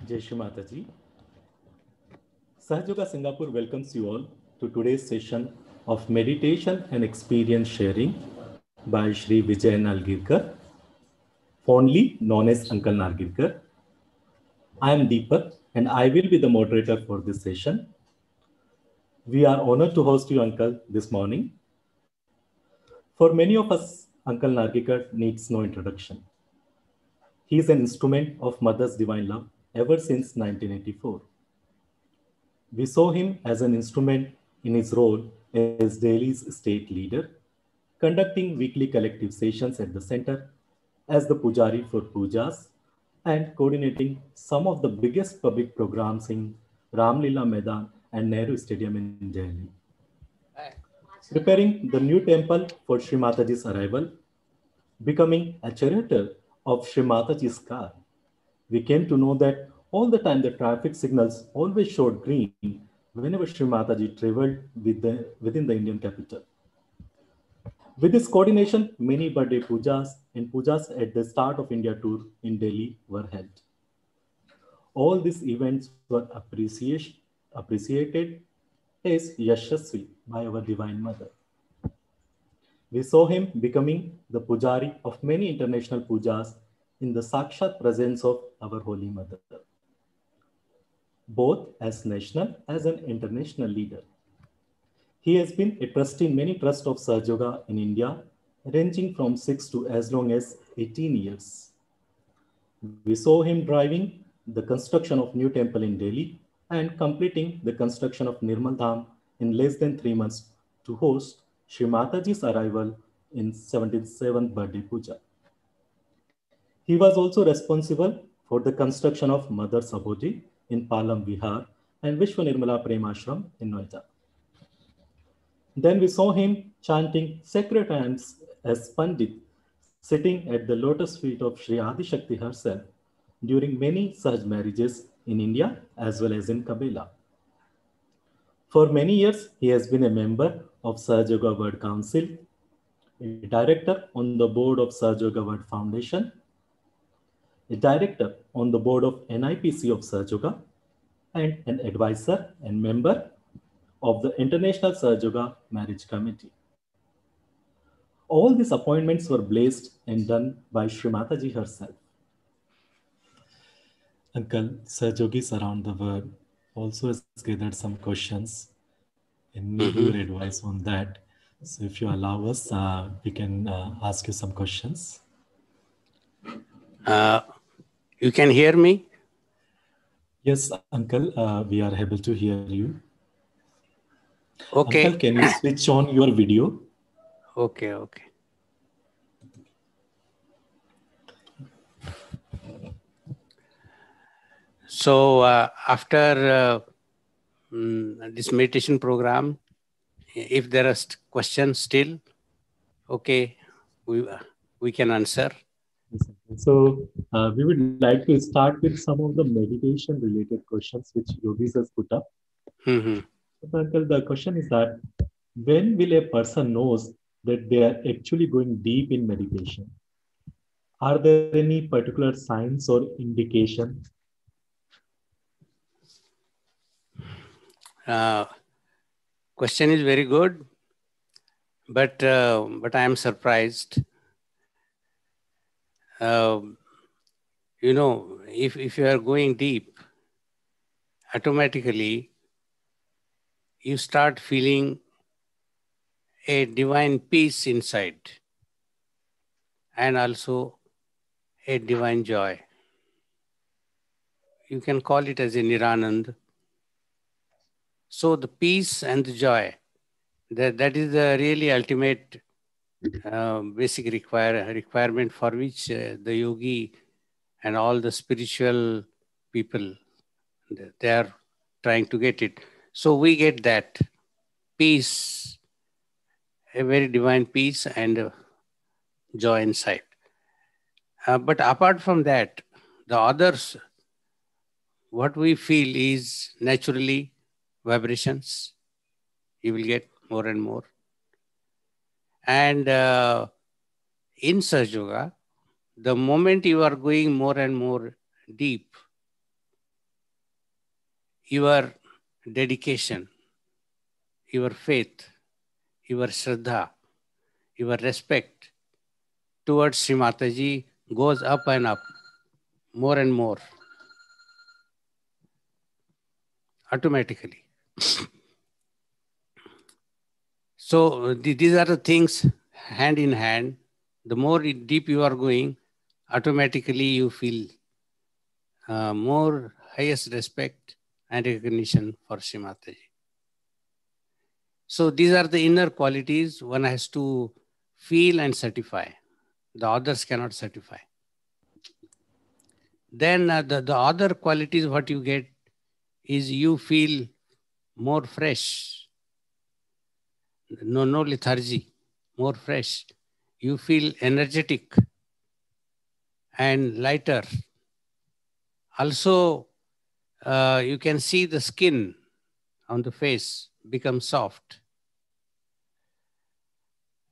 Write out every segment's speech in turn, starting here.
Jai Shri Mataji. Sahajoga Singapore welcomes you all to today's session of meditation and experience sharing by Shri Vijay Nalgirkar, fondly known as Uncle Nalgirkar. I am Deepak and I will be the moderator for this session. We are honored to host you, Uncle, this morning. For many of us, Uncle Nalgirkar needs no introduction. He is an instrument of Mother's divine love ever since 1984. We saw him as an instrument in his role as Delhi's state leader, conducting weekly collective sessions at the center as the Pujari for Pujas and coordinating some of the biggest public programs in Ramlila Maidan and Nehru Stadium in Delhi. Preparing the new temple for Shri Mataji's arrival, becoming a charioteer of Shri Mataji's car. We came to know that all the time the traffic signals always showed green whenever Shri Mataji traveled within the Indian capital. With this coordination, many birthday pujas and pujas at the start of India tour in Delhi were held. All these events were appreciated as Yashasvi by our Divine Mother. We saw him becoming the pujari of many international pujas in the Sakshat presence of our Holy Mother, both as national as an international leader. He has been a trustee in many trusts of Sahaja in India, ranging from 6 to as long as 18 years. We saw him driving the construction of new temple in Delhi and completing the construction of Nirmal Dham in less than 3 months to host Shri Mataji's arrival in 77th birthday puja. He was also responsible for the construction of Mother Sabhoji in Palam Vihar and Vishwa Nirmala Prem Ashram in Noida. Then we saw him chanting sacred hymns as Pandit, sitting at the lotus feet of Shri Adi Shakti herself during many such marriages in India as well as in Kabila. For many years, he has been a member of Sahajoga World Council, a director on the board of Sahajoga World Foundation, a director on the board of NIPC of Sahajoga, and an advisor and member of the International Sahajoga Marriage Committee. All these appointments were blessed and done by Shri Mataji herself. Uncle, Sahajogis around the world also has gathered some questions and need your advice on that. So if you allow us, we can ask you some questions. You can hear me? Yes, Uncle, we are able to hear you. Okay. Uncle, can you switch on your video? Okay. So after this meditation program, if there are questions still, okay, we can answer. So we would like to start with some of the meditation related questions which yogis has put up. So, Uncle, the question is that when will a person knows that they are actually going deep in meditation? Are there any particular signs or indication? Question is very good, but I am surprised. You know, if you are going deep, automatically you start feeling a divine peace inside and also a divine joy. You can call it as a Niranand. So the peace and the joy, that is the really ultimate basic requirement for which the yogi and all the spiritual people, they are trying to get it. So we get that peace, a very divine peace and joy inside. But apart from that, the others, what we feel is naturally vibrations. You will get more and more. And in Sahaja Yoga, the moment you are going more and more deep, your dedication, your faith, your Shraddha, your respect towards Sri Mataji goes up and up, more and more, automatically. So these are the things hand in hand. The more deep you are going, automatically you feel more highest respect and recognition for Sri Mataji. So these are the inner qualities one has to feel and certify. The others cannot certify. Then the other qualities what you get is you feel more fresh. No lethargy, more fresh. You feel energetic and lighter. Also, you can see the skin on the face become soft.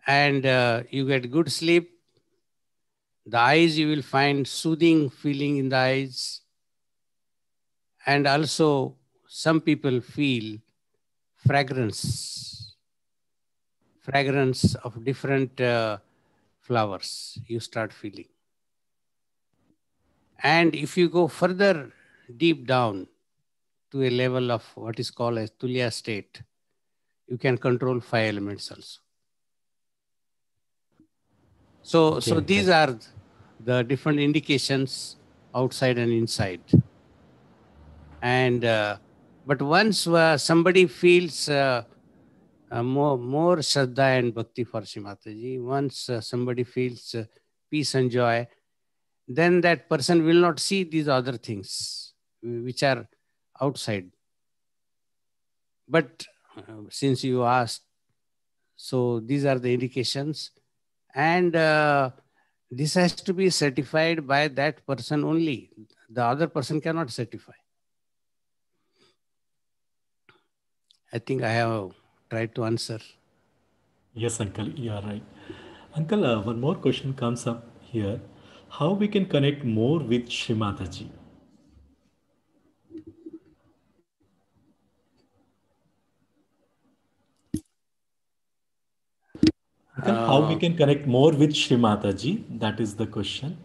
And you get good sleep. The eyes, you will find soothing feeling in the eyes. And also, some people feel fragrance of different flowers you start feeling. And if you go further deep down to a level of what is called as Tulya state, you can control 5 elements also. So these are the different indications outside and inside. And but once somebody feels more Shraddha and Bhakti for Sri Mataji, once somebody feels peace and joy, then that person will not see these other things which are outside. But since you asked, so these are the indications. And this has to be certified by that person only. The other person cannot certify. I think I have tried to answer. Yes, Uncle, you are right. Uncle, one more question comes up here. How we can connect more with Shri Mataji? Uncle, how we can connect more with Shri Mataji? That is the question.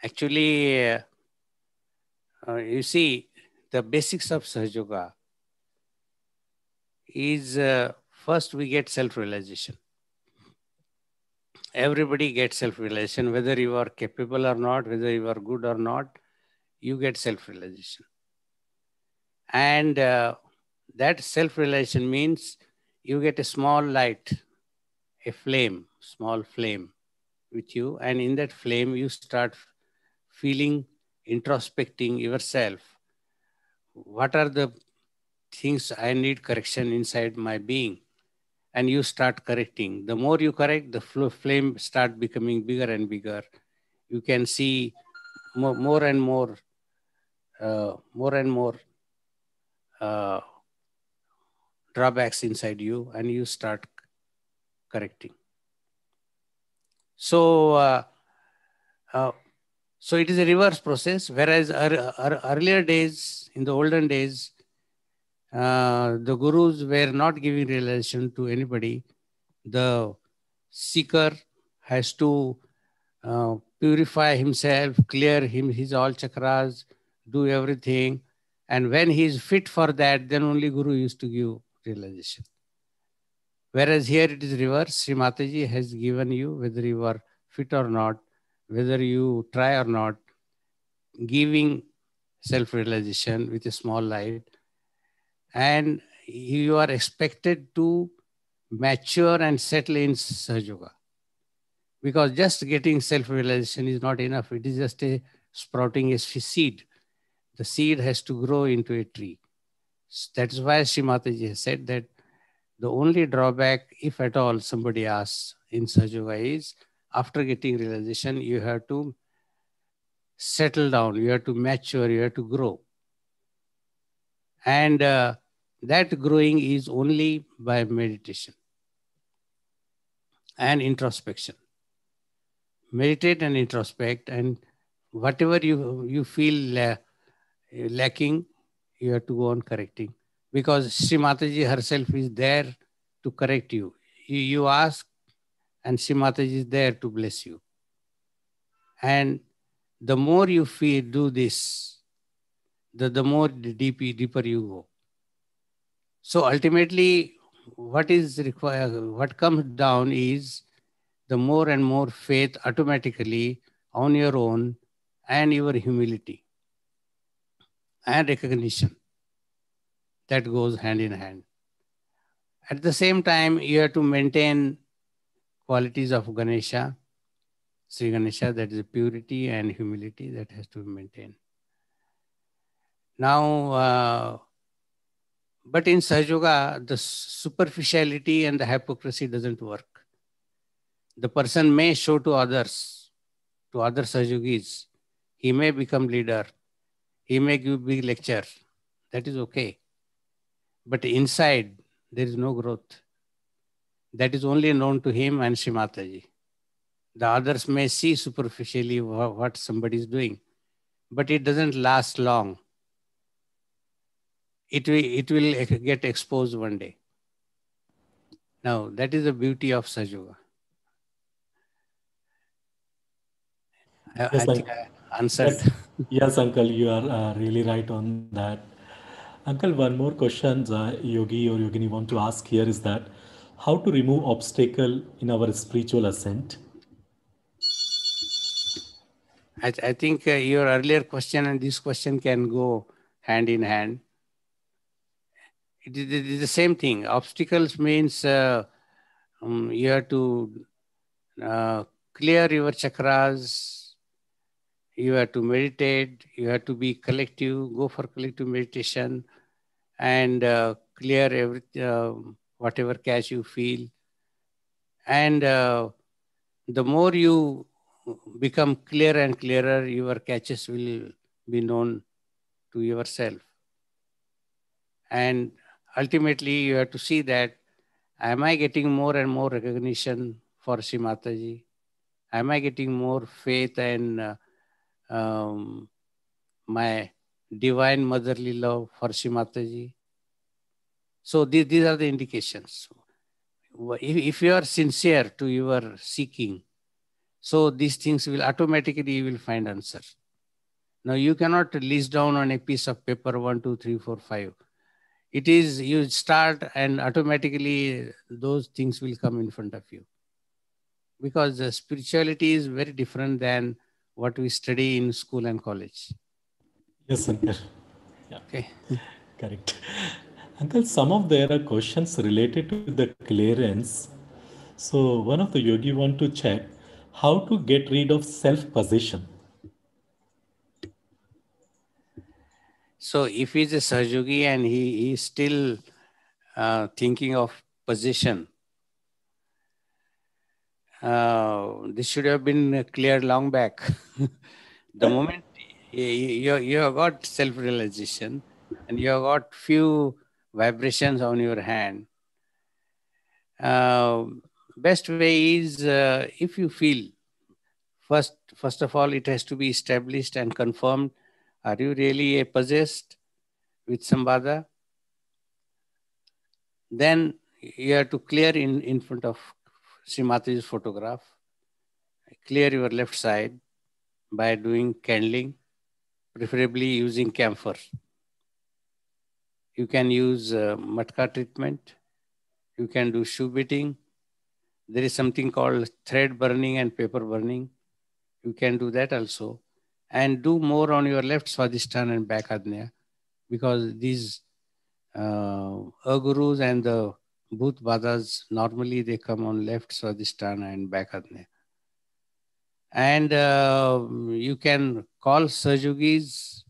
Actually, you see, the basics of Sahaja Yoga is first we get self-realization. Everybody gets self-realization, whether you are capable or not, whether you are good or not, you get self-realization. And that self-realization means you get a small light, a flame, small flame with you. And in that flame, you start feeling, introspecting yourself. What are the things I need correction inside my being? And you start correcting. The more you correct, the flame start becoming bigger and bigger. You can see more and more drawbacks inside you, and you start correcting. So, so it is a reverse process. Whereas earlier days, in the olden days, the gurus were not giving realization to anybody. The seeker has to purify himself, clear his all chakras, do everything, And when he is fit for that, then only Guru used to give realization. Whereas here it is reverse. Sri Mataji has given you, whether you are fit or not, whether you try or not, giving self-realization with a small light. And you are expected to mature and settle in Sahaja Yoga. Because just getting self-realization is not enough. It is just a sprouting a seed. The seed has to grow into a tree. That is why Sri Mataji has said that the only drawback, if at all somebody asks in Sahaja Yoga, is after getting realization, you have to settle down, you have to mature, you have to grow. And that growing is only by meditation and introspection. Meditate and introspect, and whatever you feel lacking, you have to go on correcting. Because Sri Mataji herself is there to correct you. You ask, and Sri Mataji is there to bless you. And the more you do this, the more deeper you go. So ultimately, what is required, what comes down is the more and more faith automatically on your own, and your humility and recognition. That goes hand in hand. At the same time, you have to maintain qualities of Ganesha, Sri Ganesha, that is purity and humility that has to be maintained. Now, but in Sahaja Yoga, the superficiality and the hypocrisy doesn't work. The person may show to others, to other Sahaja Yogis. He may become leader. He may give big lecture. That is okay. But inside, there is no growth. That is only known to him and Sri Mataji. The others may see superficially what somebody is doing, but it doesn't last long. It will get exposed one day. Now, that is the beauty of Sahaja Yoga. I think I answered. Yes, Uncle, you are really right on that. Uncle, one more question Yogi or Yogini want to ask here is that how to remove obstacle in our spiritual ascent? I think your earlier question and this question can go hand in hand. It is the same thing. Obstacles means you have to clear your chakras, you have to meditate, you have to be collective, go for collective meditation, and clear whatever cache you feel. And the more you become clearer and clearer, your caches will be known to yourself. And ultimately, you have to see that, am I getting more and more recognition for Sri Mataji? Am I getting more faith and my divine motherly love for Sri Mataji? So these are the indications. If you are sincere to your seeking, so these things will automatically, you will find answer. Now you cannot list down on a piece of paper 1, 2, 3, 4, 5. It is you start and automatically those things will come in front of you. Because the spirituality is very different than what we study in school and college. Yes, Uncle. Yeah. Okay. Correct. Uncle, some of there are questions related to the clearance. So one of the yogi want to check how to get rid of self-possession. So if he's a Sahaja Yogi and he is still thinking of possession, this should have been cleared long back. The moment you have got self-realization and you have got few vibrations on your hand, best way is if you feel, first of all, it has to be established and confirmed. Are you really possessed with some bada? Then you have to clear in front of Sri Mataji's photograph. Clear your left side by doing candling, preferably using camphor. You can use matka treatment. You can do shoe beating. There is something called thread burning and paper burning. You can do that also. And do more on your left Swadhisthana and back Ajna, because these Agurus and the Bhut Badhas, normally they come on left Swadhisthana and back Ajna. And you can call Sahajogis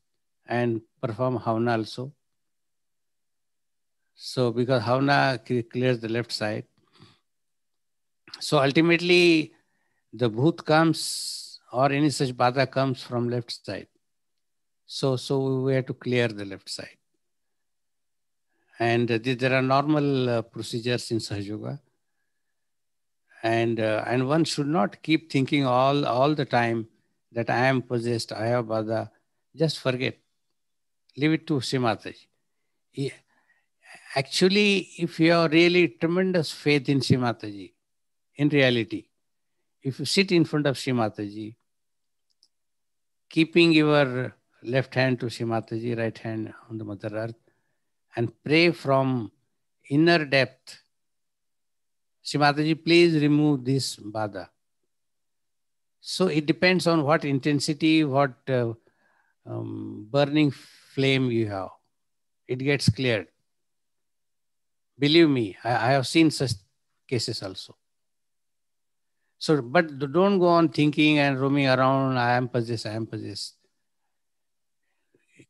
and perform Havna also. So because Havna clears the left side. So ultimately, the Bhut comes or any such Badha comes from left side. So we have to clear the left side. And there are normal procedures in Sahaja Yoga. And one should not keep thinking all the time that I am possessed, I have Badha. Just forget. Leave it to Shri Mataji. Actually, if you have really tremendous faith in Shri Mataji, in reality, if you sit in front of Shri Mataji, keeping your left hand to Shri Mataji, right hand on the Mother Earth, and pray from inner depth, Shri Mataji, please remove this Badha. So it depends on what intensity, what burning flame you have. It gets cleared. Believe me, I have seen such cases also. So, but don't go on thinking and roaming around, I am possessed, I am possessed.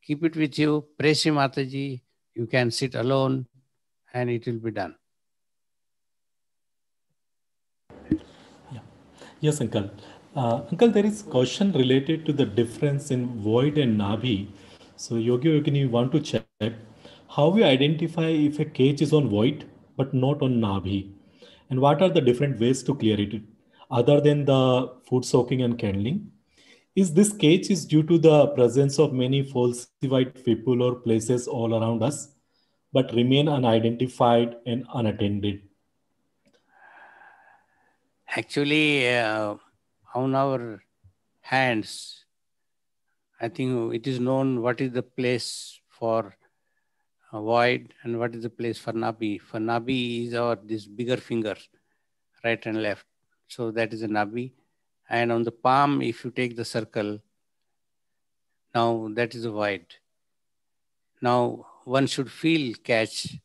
Keep it with you, pray Shri Mataji, you can sit alone and it will be done. Yeah. Yes, Uncle. Uncle, there is question related to the difference in void and Nabhi. So, Yogi Yogini, you want to check how we identify if a cage is on void but not on Nabhi, and what are the different ways to clear it other than the food soaking and candling? Is this cage is due to the presence of many falsified people or places all around us, but remain unidentified and unattended? Actually, on our hands, I think it is known what is the place for void and what is the place for Nabi. For Nabi is our this bigger finger, right and left. So that is a Nabi. And on the palm, if you take the circle, now that is a void. Now one should feel catch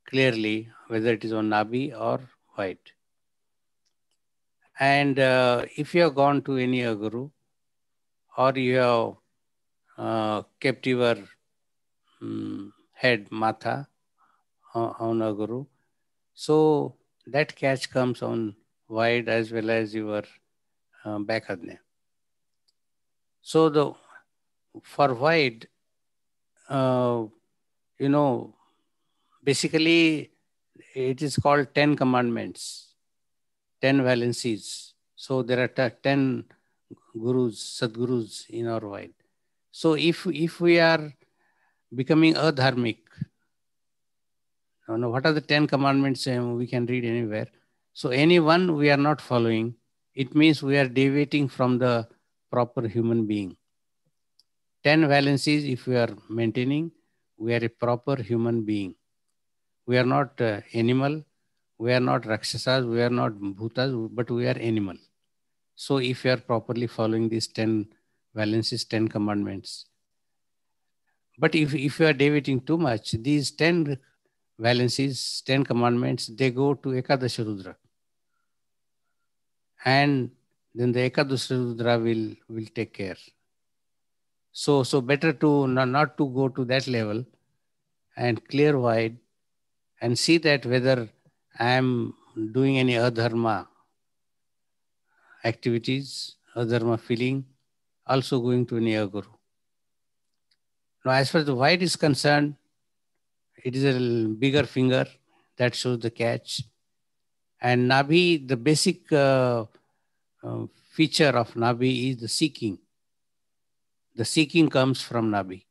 clearly whether it is on Nabi or void. And if you have gone to any guru or you have kept your head, matha, on a guru, so that catch comes on wide as well as your back adne. So for wide, basically it is called 10 commandments, 10 valencies. So there are 10 gurus, sadgurus in our wide. So if we are becoming adharmic, what are the 10 commandments we can read anywhere? So any one we are not following, it means we are deviating from the proper human being. 10 valencies, if we are maintaining, we are a proper human being. We are not animal, we are not rakshasas, we are not bhutas, but we are animal. So if you are properly following these 10 valencies, 10 commandments. But if you are deviating too much, these 10 valencies, 10 commandments, they go to Ekadasha Rudra. And then the Ekadasha Rudra will take care. So better to not to go to that level and clear wide and see that whether I am doing any adharma activities, adharma feeling, also going to any guru. Now, as far as the wide is concerned, it is a bigger finger that shows the catch. And Nabhi, the basic feature of Nabhi is the seeking. The seeking comes from Nabhi.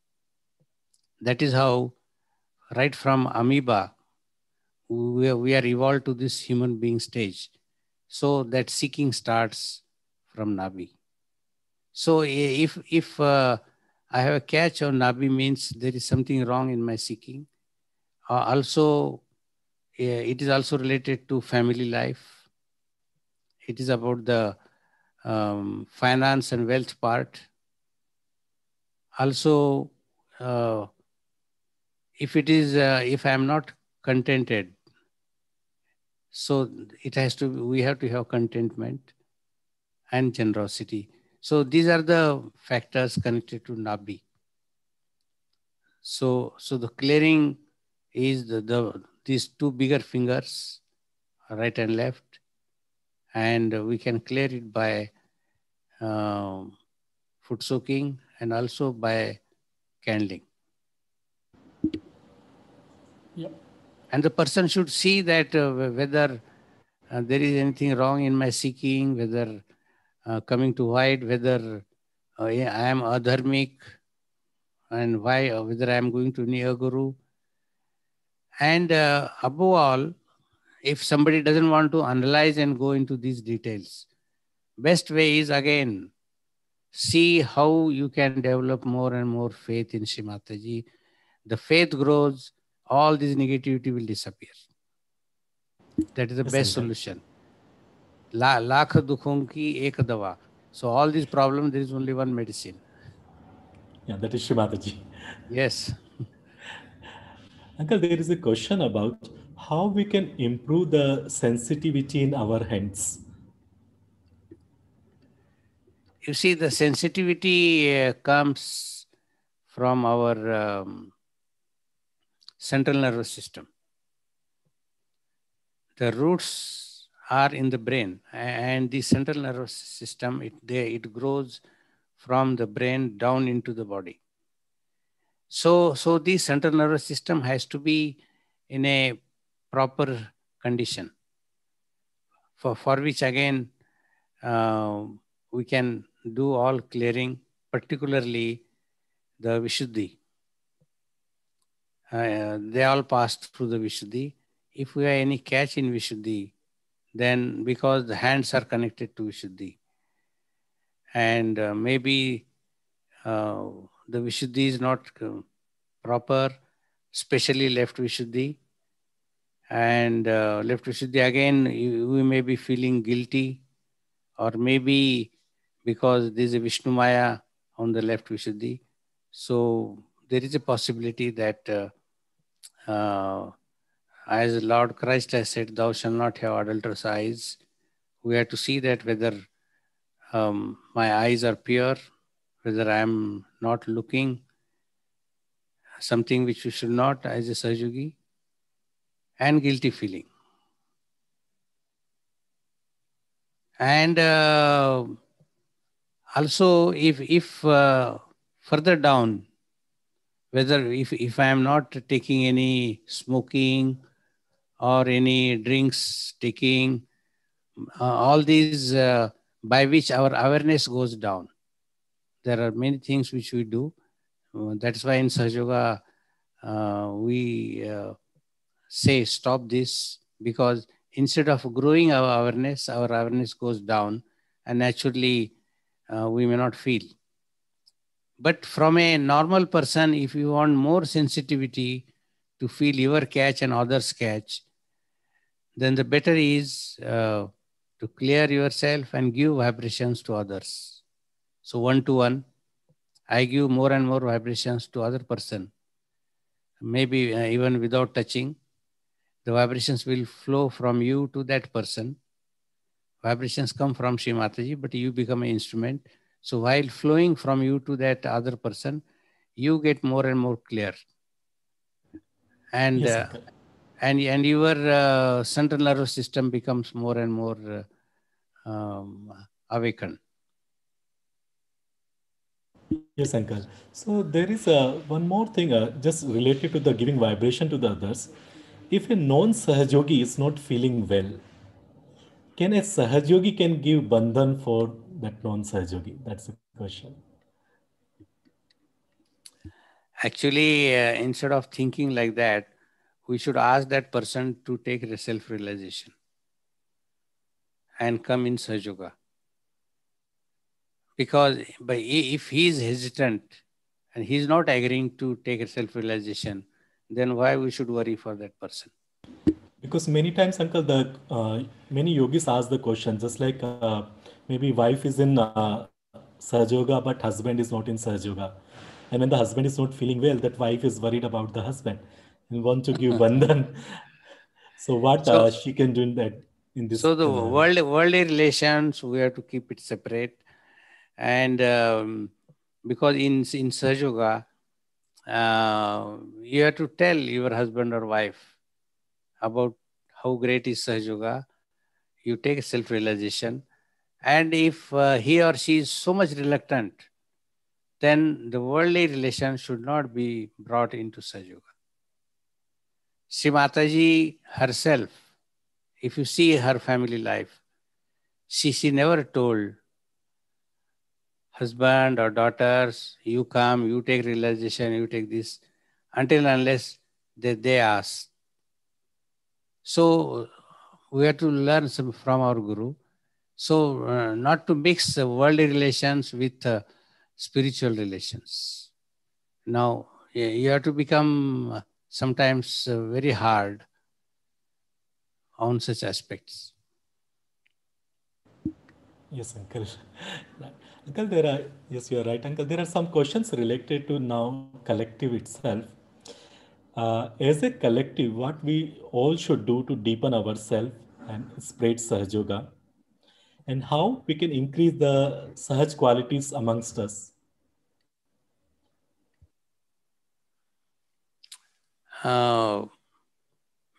That is how, right from amoeba, we are evolved to this human being stage. So that seeking starts from Nabhi. So if I have a catch on Nabhi, means there is something wrong in my seeking. Also, it is also related to family life. It is about the finance and wealth part. Also, if I am not contented, so we have to have contentment and generosity. So these are the factors connected to Nabi. So the clearing is these two bigger fingers, right and left, and we can clear it by foot soaking and also by candling. Yep. And the person should see that whether there is anything wrong in my seeking, whether coming to white, whether I am adharmic, and why, whether I am going to near Guru. And above all, if somebody doesn't want to analyze and go into these details, best way is again, see how you can develop more and more faith in Shri Mataji. The faith grows, all this negativity will disappear. That is the best solution. Lakh dukhon ki ek dawa. So all these problems, there is only one medicine. Yeah, that is Shri Mataji. Yes. Uncle, there is a question about how we can improve the sensitivity in our hands. You see, the sensitivity comes from our central nervous system. The roots are in the brain, and the central nervous system, it grows from the brain down into the body. So the central nervous system has to be in a proper condition, for which again we can do all clearing, particularly the Vishuddhi. They all passed through the Vishuddhi. If we have any catch in Vishuddhi, then because the hands are connected to Vishuddhi, and maybe the Vishuddhi is not proper, especially left Vishuddhi, and left Vishuddhi again, we may be feeling guilty, or maybe because there is a Vishnu Maya on the left Vishuddhi. So there is a possibility that as Lord Christ has said, thou shalt not have adulterous eyes. We have to see that whether my eyes are pure, whether I am not looking something which we should not as a Sahajogi, and guilty feeling. And also if further down, whether if I am not taking any smoking or any drinks taking, all these by which our awareness goes down. There are many things which we do. That's why in Sahaja Yoga we say stop this, because instead of growing our awareness goes down, and naturally we may not feel. But from a normal person, if you want more sensitivity to feel your catch and others' catch, then the better is to clear yourself and give vibrations to others. So one to one, I give more and more vibrations to other person. Maybe even without touching, the vibrations will flow from you to that person. Vibrations come from Shri Mataji, but you become an instrument. So while flowing from you to that other person, you get more and more clear. And Yes, and your central nervous system becomes more and more awakened. Yes, Uncle. So there is one more thing just related to the giving vibration to the others. If a non-Sahajogi is not feeling well, can a Sahajogi can give bandhan for that non-Sahajogi? That's the question. Actually, instead of thinking like that, we should ask that person to take self-realization and come in Sahaja Yoga. Because if he is hesitant and he is not agreeing to take a self-realization, then why we should worry for that person? Because many times, Uncle, the many yogis ask the question, just like maybe wife is in Sahaja Yoga, but husband is not in Sahaja Yoga. And when the husband is not feeling well, that wife is worried about the husband and want to give bandhan. So what So, she can do in that in this? so the worldly relations, we have to keep it separate. And because in Sahaja Yoga, you have to tell your husband or wife about how great is Sahaja Yoga. You take self-realization. And if he or she is so much reluctant, then the worldly relation should not be brought into Sahaja Yoga. Sri Mataji herself, if you see her family life, she never told husband or daughters, you come, you take realization, you take this, until unless they ask. So we have to learn some from our Guru. So not to mix worldly relations with spiritual relations. Now, you have to become sometimes very hard on such aspects. Yes, Uncle. Uncle, there are, yes, you are right, Uncle. There are some questions related to now collective itself. As a collective, what we all should do to deepen ourselves and spread Sahaj Yoga, and how we can increase the Sahaj qualities amongst us.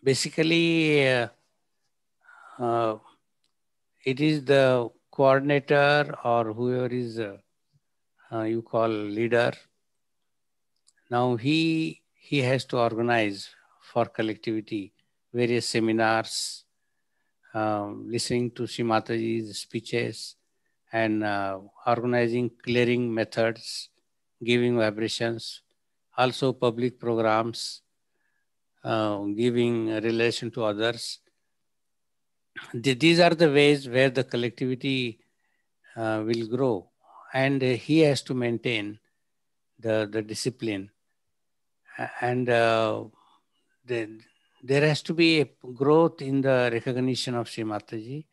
Basically, it is the coordinator or whoever is you call leader. Now he has to organize for collectivity various seminars, listening to Sri Mataji's speeches, and organizing clearing methods, giving vibrations, also public programs, giving relation to others. These are the ways where the collectivity will grow, and he has to maintain the discipline, and there has to be a growth in the recognition of Sri Mataji,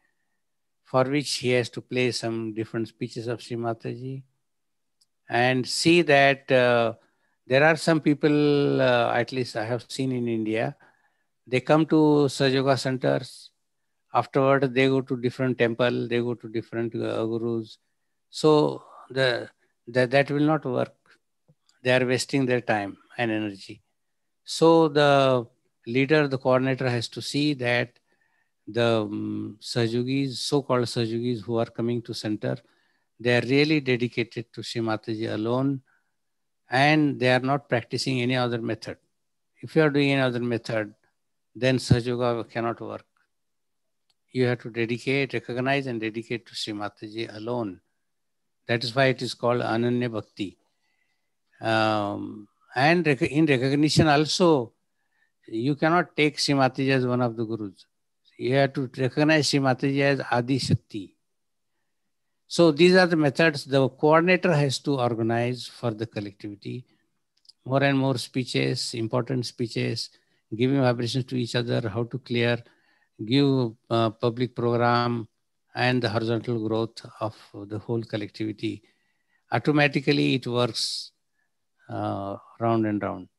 for which he has to play some different speeches of Sri Mataji, and see that there are some people, at least I have seen in India, they come to Sahaja Yoga centers. Afterward, they go to different temple, they go to different gurus. So that will not work. They are wasting their time and energy. So the leader, the coordinator has to see that the Sahajogis, so-called Sahajogis who are coming to center, they are really dedicated to Sri Mataji alone, and they are not practicing any other method. If you are doing any other method, then Sahaja Yoga cannot work. You have to dedicate, recognize and dedicate to Sri Mataji alone. That is why it is called Ananya Bhakti. And in recognition also, you cannot take Sri Mataji as one of the gurus. You have to recognize Sri Mataji as Adi Shakti. So these are the methods the coordinator has to organize for the collectivity. More and more speeches, important speeches, giving vibrations to each other, how to clear, give public program, and the horizontal growth of the whole collectivity. Automatically it works round and round.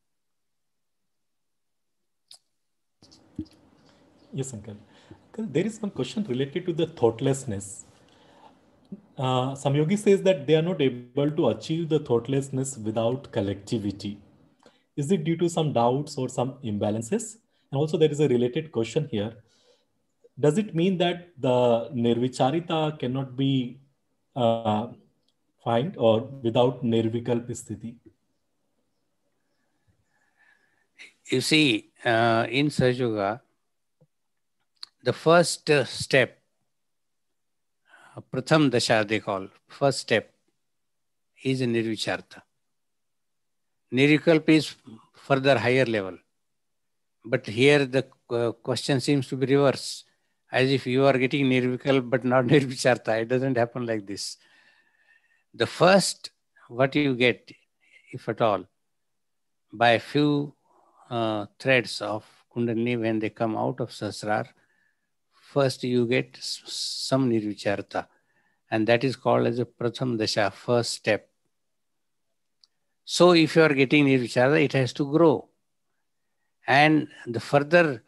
Yes, Uncle. Uncle, there is one question related to the thoughtlessness. Some yogi says that they are not able to achieve the thoughtlessness without collectivity. Is it due to some doubts or some imbalances? And also there is a related question here. Does it mean that the nirvicharita cannot be found or without nirvikalpa sthiti? You see, in Sahaja Yoga, the first step, Pratham Dasha they call, first step is Nirvicharita. Nirvikalpa is further higher level. But here the question seems to be reverse, as if you are getting Nirvikalpa but not Nirvicharita. It doesn't happen like this. The first, what you get, if at all, by a few threads of Kundalini, when they come out of Sahasrar, first you get some Nirvicharata, and that is called as a Pratham Dasha, first step. So if you are getting Nirvicharata, it has to grow. And the further,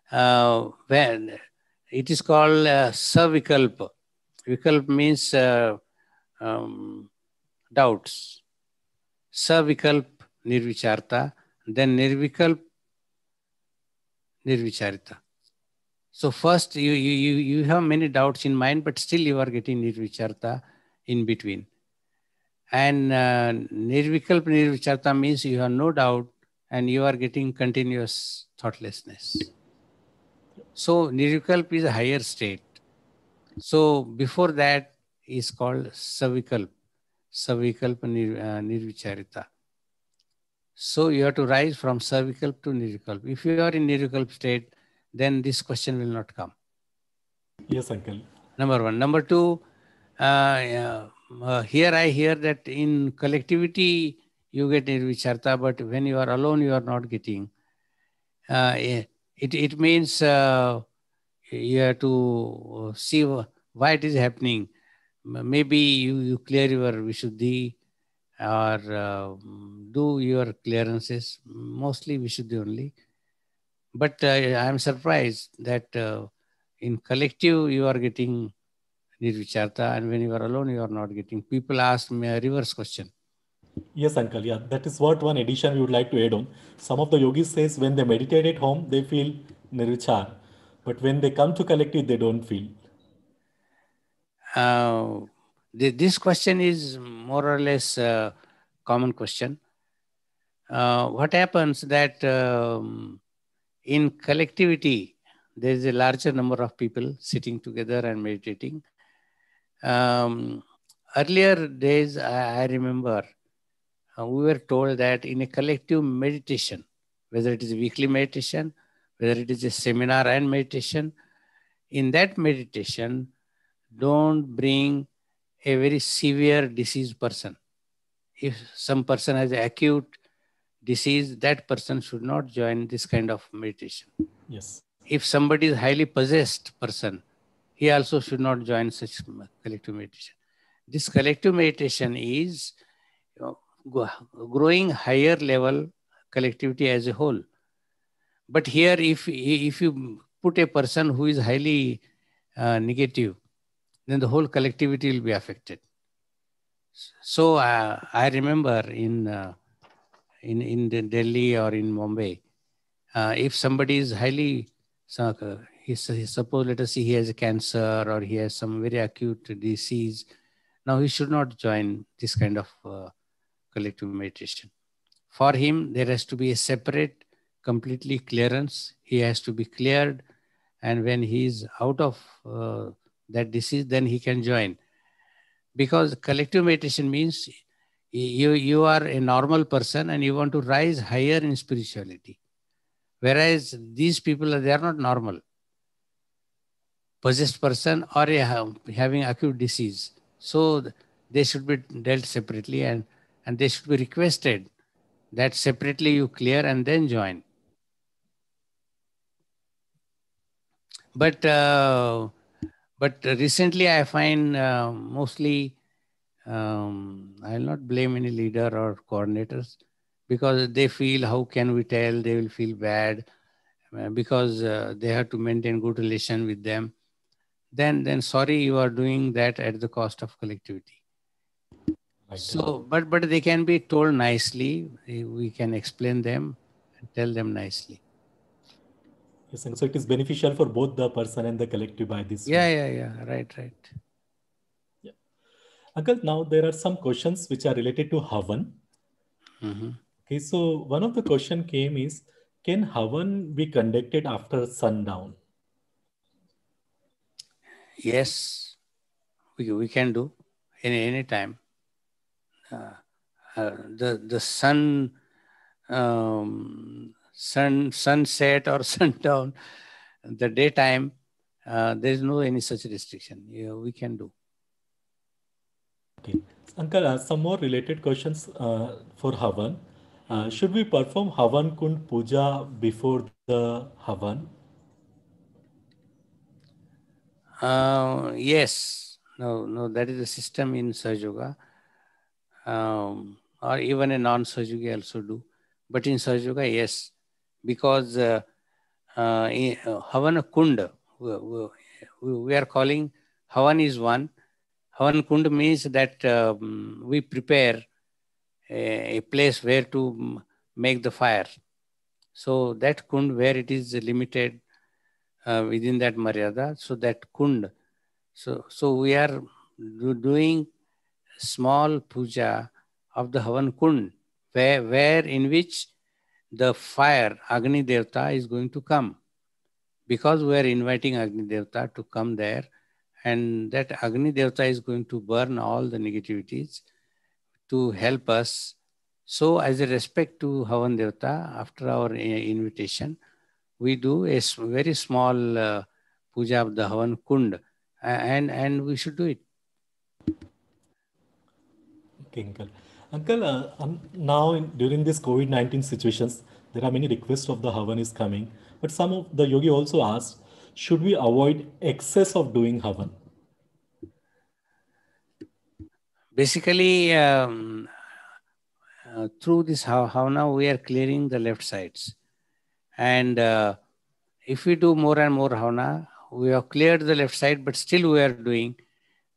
when it is called Savikalpa. Vikalp means doubts. Savikalp Nirvicharta, then Nirvikalp Nirvicharita. So first you have many doubts in mind, but still you are getting Nirvicharta in between. And Nirvikalp Nirvicharta means you have no doubt and you are getting continuous thoughtlessness. So Nirvikalp is a higher state. So before that is called Savikalp. Savikalp Nirvicharita. So you have to rise from Savikalp to Nirvikalp. If you are in Nirvikalp state, then this question will not come. Yes, uncle. Number one. Number two, here I hear that in collectivity you get Nirvicharta, but when you are alone, you are not getting. It means you have to see why it is happening. Maybe you clear your Vishuddhi or do your clearances, mostly Vishuddhi only. But I am surprised that in collective you are getting Nirvicharta, and when you are alone, you are not getting. People ask me a reverse question. Yes, uncle. Yeah, that is what one addition we would like to add on. Some of the yogis says when they meditate at home, they feel nirvichar, but when they come to collective, they don't feel. This question is more or less a common question. What happens that in collectivity, there is a larger number of people sitting together and meditating. Earlier days, I remember we were told that in a collective meditation, whether it is a weekly meditation, whether it is a seminar and meditation, in that meditation, don't bring a very severe diseased person. If some person has acute disease, that person should not join this kind of meditation. Yes. If somebody is highly possessed person, he also should not join such collective meditation. This collective meditation is growing higher level collectivity as a whole. But here, if you put a person who is highly negative, then the whole collectivity will be affected. So I remember in Delhi or in Mumbai, if somebody is highly, suppose let us see he has a cancer or he has some very acute disease, now he should not join this kind of collective meditation. For him, there has to be a separate, completely clearance. He has to be cleared, and when he is out of that disease, then he can join. Because collective meditation means you are a normal person and you want to rise higher in spirituality. Whereas these people, they are not normal. Possessed person or having acute disease. So they should be dealt separately and they should be requested that separately you clear and then join. But recently I find mostly, I'll not blame any leader or coordinators because they feel, how can we tell? They will feel bad because they have to maintain good relation with them. Then sorry, you are doing that at the cost of collectivity. Right. So, but they can be told nicely. We can explain them and tell them nicely. Yes, and so it is beneficial for both the person and the collective by this way. Yeah. Right. Yeah. Uncle, now there are some questions which are related to Havan. Mm-hmm. Okay, so one of the question came is, can Havan be conducted after sundown? Yes, we can do any time. The sunset or sundown, the daytime, there is no any such restriction. Yeah, we can do. Okay, Uncle, some more related questions for Havan. Should we perform Havan Kund Puja before the Havan? Yes. No, that is the system in Sahaja Yoga. Or even a non-Sahaja Yogi also do. But in Sahaja Yoga, yes. Because Havan Kund, we are calling Havan is one. Havan Kund means that we prepare a place where to make the fire. So that Kund, where it is limited within that Maryada, so that Kund. So we are doing small puja of the Havan Kund, where in which the fire, Agni Devta, is going to come. Because we are inviting Agni Devta to come there, and that Agni Devta is going to burn all the negativities to help us. So as a respect to Havan Devta, after our invitation, we do a very small puja of the Havan Kund, and we should do it. Okay, Uncle. Uncle, now during this COVID-19 situations, there are many requests of the Havan is coming, but some of the yogi also asked, should we avoid excess of doing Havan? Basically, through this Havana, we are clearing the left sides. And if we do more and more Havana, we have cleared the left side, but still we are doing,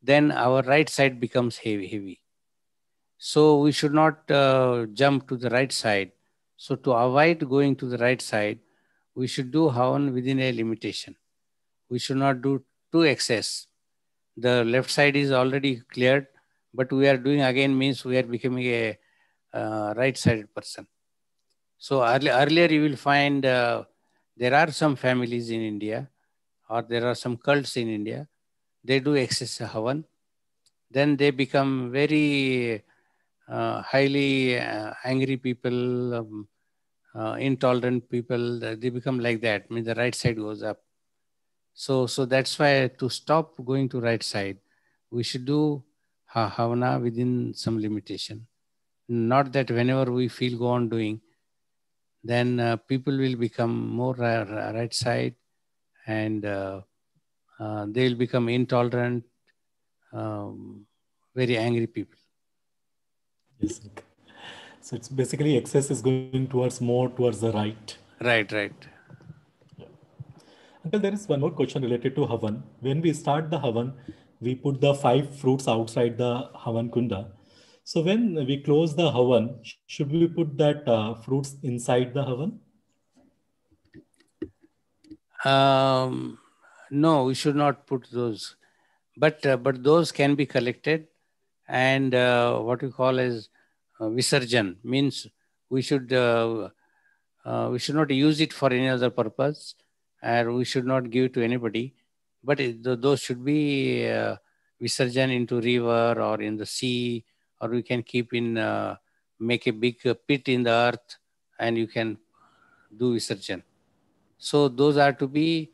then our right side becomes heavy. So we should not jump to the right side. So to avoid going to the right side, we should do Havan within a limitation. We should not do too excess. The left side is already cleared, but we are doing again means we are becoming a right-sided person. So earlier you will find there are some families in India, or there are some cults in India. They do excess Havan. Then they become very highly angry people, intolerant people. They become like that. I mean, the right side goes up. So that's why to stop going to right side, we should do Havana within some limitation. Not that whenever we feel go on doing, then people will become more right side, and they will become intolerant, very angry people. Yes. Okay. So it's basically excess is going towards more towards the right. Right. Yeah. Uncle, there is one more question related to Havan. When we start the Havan, we put the 5 fruits outside the Havan Kunda. So when we close the Havan, should we put that fruits inside the Havan? No, we should not put those, but those can be collected, and what we call as visarjan means we should not use it for any other purpose, and we should not give it to anybody. But those should be visarjan into river or in the sea, or we can keep in make a big pit in the earth, and you can do visarjan. So those are to be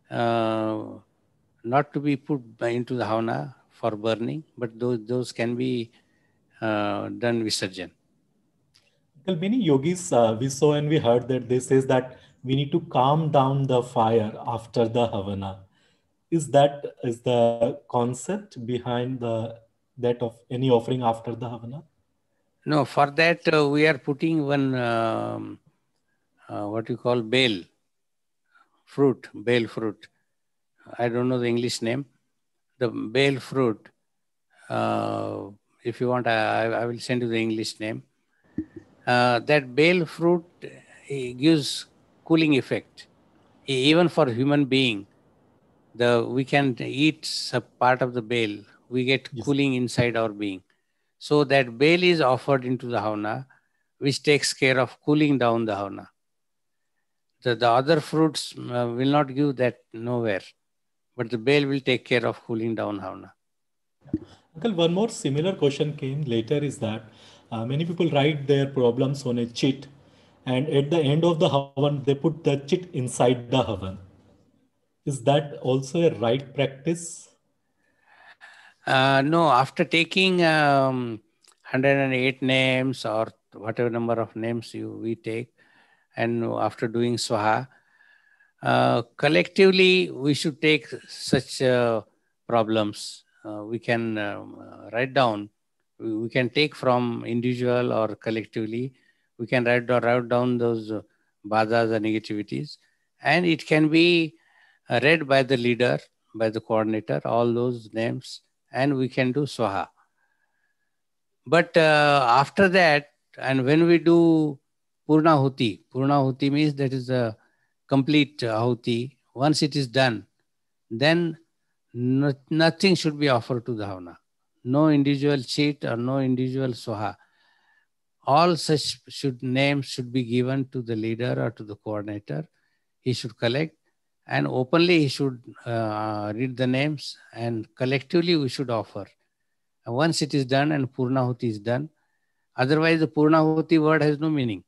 not to be put into the Havana for burning, but those can be done visarjan. Well, many yogis we saw and we heard that they says that we need to calm down the fire after the Havana. Is the concept behind the that of any offering after the Havana? No, for that we are putting one what you call bale fruit. I don't know the English name. The bale fruit. If you want, I will send you the English name. That bale fruit gives cooling effect. Even for human being, we can eat a part of the bale. We get Yes. cooling inside our being. So that bale is offered into the Havana, which takes care of cooling down the Havana. The other fruits will not give that nowhere, but the bale will take care of cooling down Havana. Uncle, one more similar question came later is that many people write their problems on a chit, and at the end of the Havan, they put the chit inside the Havan. Is that also a right practice? No, after taking 108 names or whatever number of names we take, and after doing Swaha, collectively we should take such problems. We can write down, we can take from individual or collectively, we can write down those badhas or negativities, and it can be read by the leader, by the coordinator, all those names, and we can do Swaha. But after that, and when we do Purnahuti means that is a complete Ahuti. Once it is done, then nothing should be offered to the Havana. No individual cheat or no individual Swaha. All such names should be given to the leader or to the coordinator. He should collect, and openly he should read the names, and collectively we should offer. And once it is done and Purnahuti is done, otherwise the Purnahuti word has no meaning.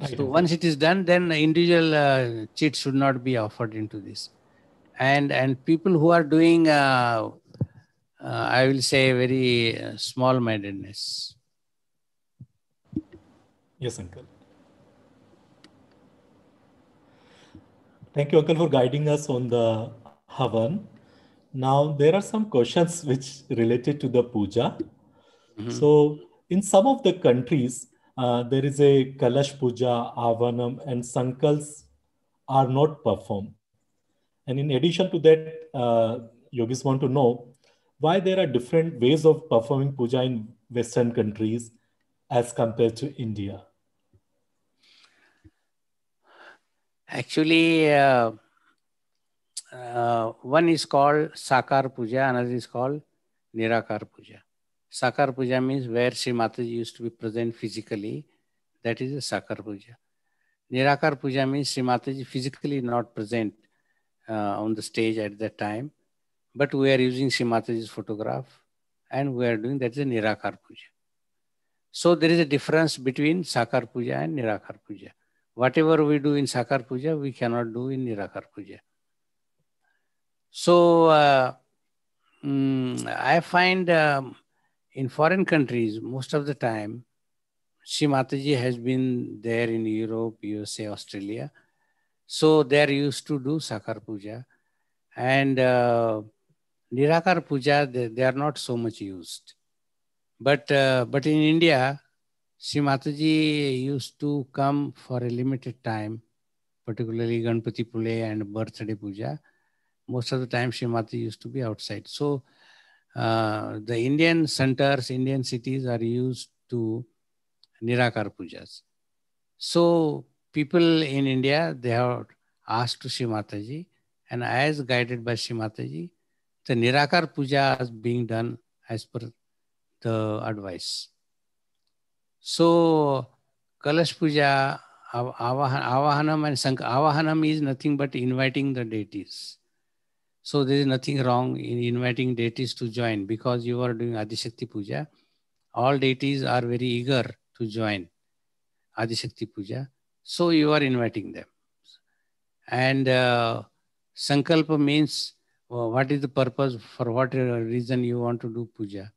Right. So once it is done, then individual cheat should not be offered into this. And people who are doing, I will say, very small-mindedness. Yes, Uncle. Thank you, Uncle, for guiding us on the Havan. Now, there are some questions which related to the puja. Mm-hmm. So, in some of the countries, there is a Kalash Puja, Avanam, and Sankals are not performed. And in addition to that, yogis want to know why there are different ways of performing puja in Western countries as compared to India. Actually, one is called Sakar Puja, another is called Nirakar Puja. Sakar Puja means where Sri Mataji used to be present physically. That is a Sakar Puja. Nirakar Puja means Sri Mataji physically not present on the stage at that time, but we are using Sri Mataji's photograph and we are doing that is a Nirakar Puja. So there is a difference between Sakar Puja and Nirakar Puja. Whatever we do in Sakar Puja, we cannot do in Nirakar Puja. So I find in foreign countries, most of the time, Sri Mataji has been there in Europe, USA, Australia. So they are used to do Sakar Puja. And Nirakar Puja, they are not so much used. But in India, Sri Mataji used to come for a limited time, particularly Ganpati Pule and birthday puja. Most of the time, Sri Mataji used to be outside. So the Indian centers, Indian cities are used to Nirakar pujas. So people in India, they have asked to Sri Mataji, and as guided by Sri Mataji, the Nirakar puja is being done as per the advice. So, Kalash Puja, Avahanam and Avahanam is nothing but inviting the deities. So, there is nothing wrong in inviting deities to join because you are doing Adishakti Puja. All deities are very eager to join Adishakti Puja. So, you are inviting them. And Sankalpa means what is the purpose, for what reason you want to do puja.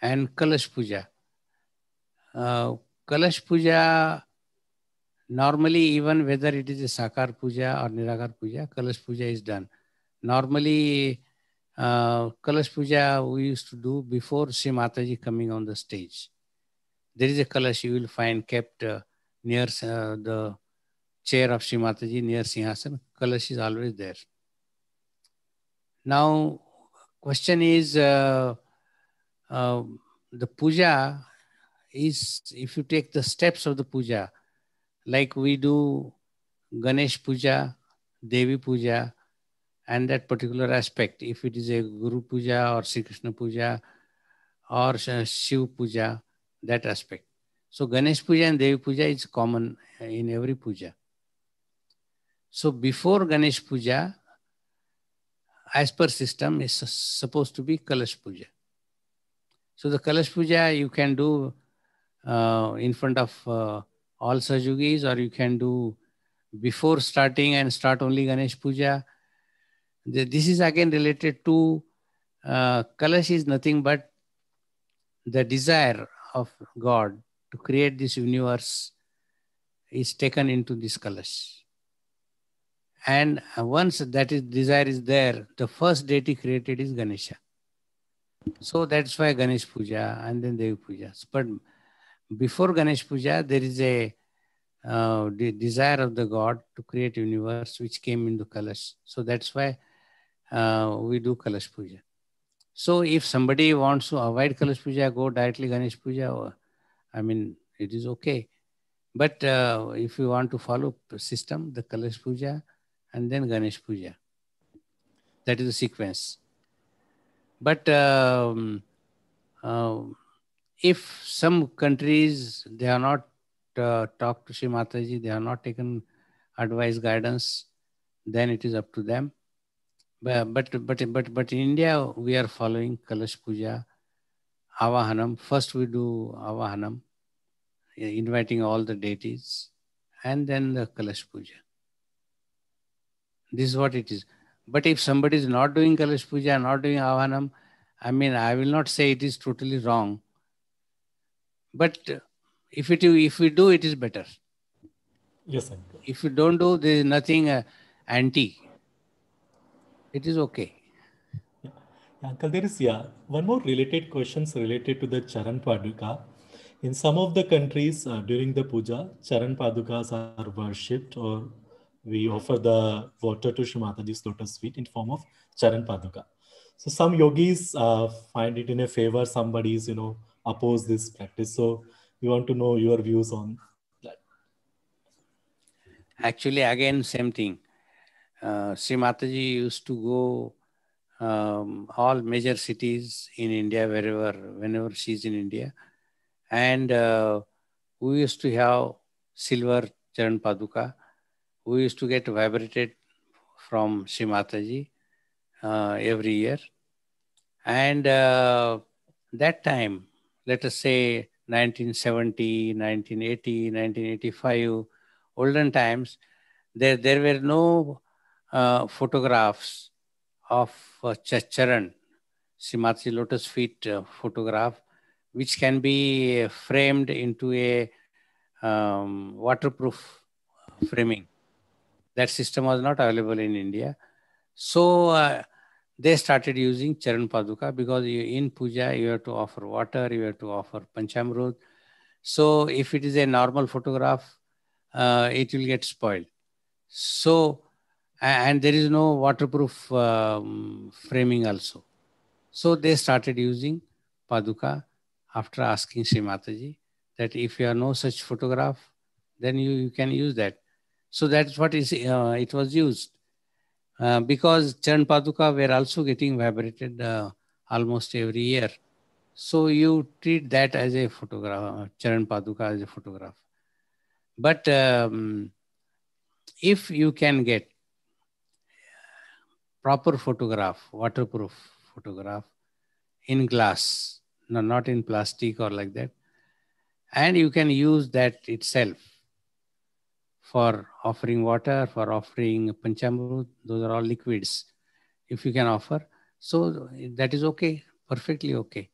And Kalash Puja. Kalash Puja, normally even whether it is a Sakar Puja or Nirakar Puja, Kalash Puja is done. Normally, Kalash Puja we used to do before Sri Mataji coming on the stage. There is a Kalash you will find kept near the chair of Sri Mataji, near Singhasan. Kalash is always there. Now, question is, the puja is, if you take the steps of the puja, like we do Ganesh Puja, Devi Puja, and that particular aspect, if it is a Guru Puja or Sri Krishna Puja or Shiv Puja, that aspect. So Ganesh Puja and Devi Puja is common in every puja. So before Ganesh Puja, as per system, is supposed to be Kalash Puja. So the Kalash Puja you can do in front of all Sahajogis, or you can do before starting and start only Ganesh Puja. This is again related to Kalash is nothing but the desire of God to create this universe is taken into this Kalash. And once that is desire is there, the first deity created is Ganesha. So that's why Ganesh Puja and then Devi Puja. But before Ganesh Puja, there is a desire of the God to create universe which came into Kalash. So that's why we do Kalash Puja. So if somebody wants to avoid Kalash Puja, go directly Ganesh Puja, I mean, it is okay. But if you want to follow the system, the Kalash Puja and then Ganesh Puja. That is the sequence. But if some countries, they are not talked to Shri Mataji, they have not taken advice, guidance, then it is up to them. But in India, we are following Kalash Puja, Avahanam. First we do Avahanam, inviting all the deities, and then the Kalash Puja. This is what it is. But if somebody is not doing Kalash Puja, not doing Avahanam, I mean, I will not say it is totally wrong. But if we do, it is better. Yes, uncle. If you don't do, there is nothing anti. It is okay. Yeah. Uncle, there is one more related questions related to the Charan Paduka. In some of the countries during the puja, Charan Padukas are worshipped, or we offer the water to Shri Mataji's lotus feet in form of Charan Paduka. So some yogis find it in a favor, somebody's, oppose this practice. So we want to know your views on that. Actually, again, same thing. Sri Mataji used to go all major cities in India, whenever she's in India. And we used to have silver Charan Paduka. We used to get vibrated from Sri Mataji every year. And that time, let us say 1970, 1980, 1985, olden times, there were no photographs of Charan, Sri Mataji lotus feet photograph, which can be framed into a waterproof framing. That system was not available in India. So they started using Charan Paduka because in puja, you have to offer water, you have to offer Panchamrut. So if it is a normal photograph, it will get spoiled. So, and there is no waterproof framing also. So they started using Paduka after asking Sri Mataji that if you have no such photograph, then you can use that. So that's what it was used. Because Charan Paduka were also getting vibrated almost every year. So you treat that as a photograph, Charan Paduka as a photograph. But if you can get proper photograph, waterproof photograph in glass, no, not in plastic or like that, and you can use that itself for offering water, for offering Panchamrut, those are all liquids. If you can offer, so that is okay, perfectly okay.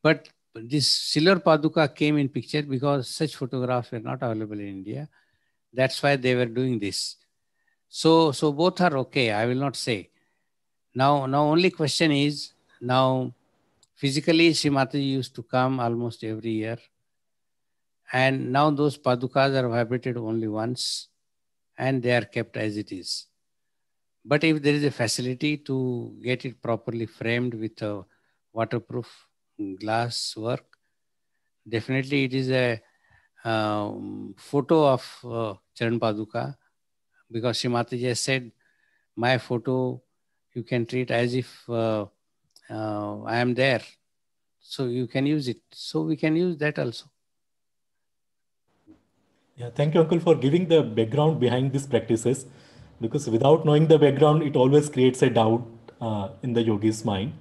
But this silver Paduka came in picture because such photographs were not available in India. That's why they were doing this. So both are okay, I will not say. Now only question is, now physically Sri Mataji used to come almost every year. And now those Padukas are vibrated only once and they are kept as it is. But if there is a facility to get it properly framed with a waterproof glass work, definitely it is a photo of Charan Paduka, because Sri Mataji has said, my photo you can treat as if I am there. So you can use it. So we can use that also. Yeah, thank you, Uncle, for giving the background behind these practices. Because without knowing the background, it always creates a doubt in the yogi's mind.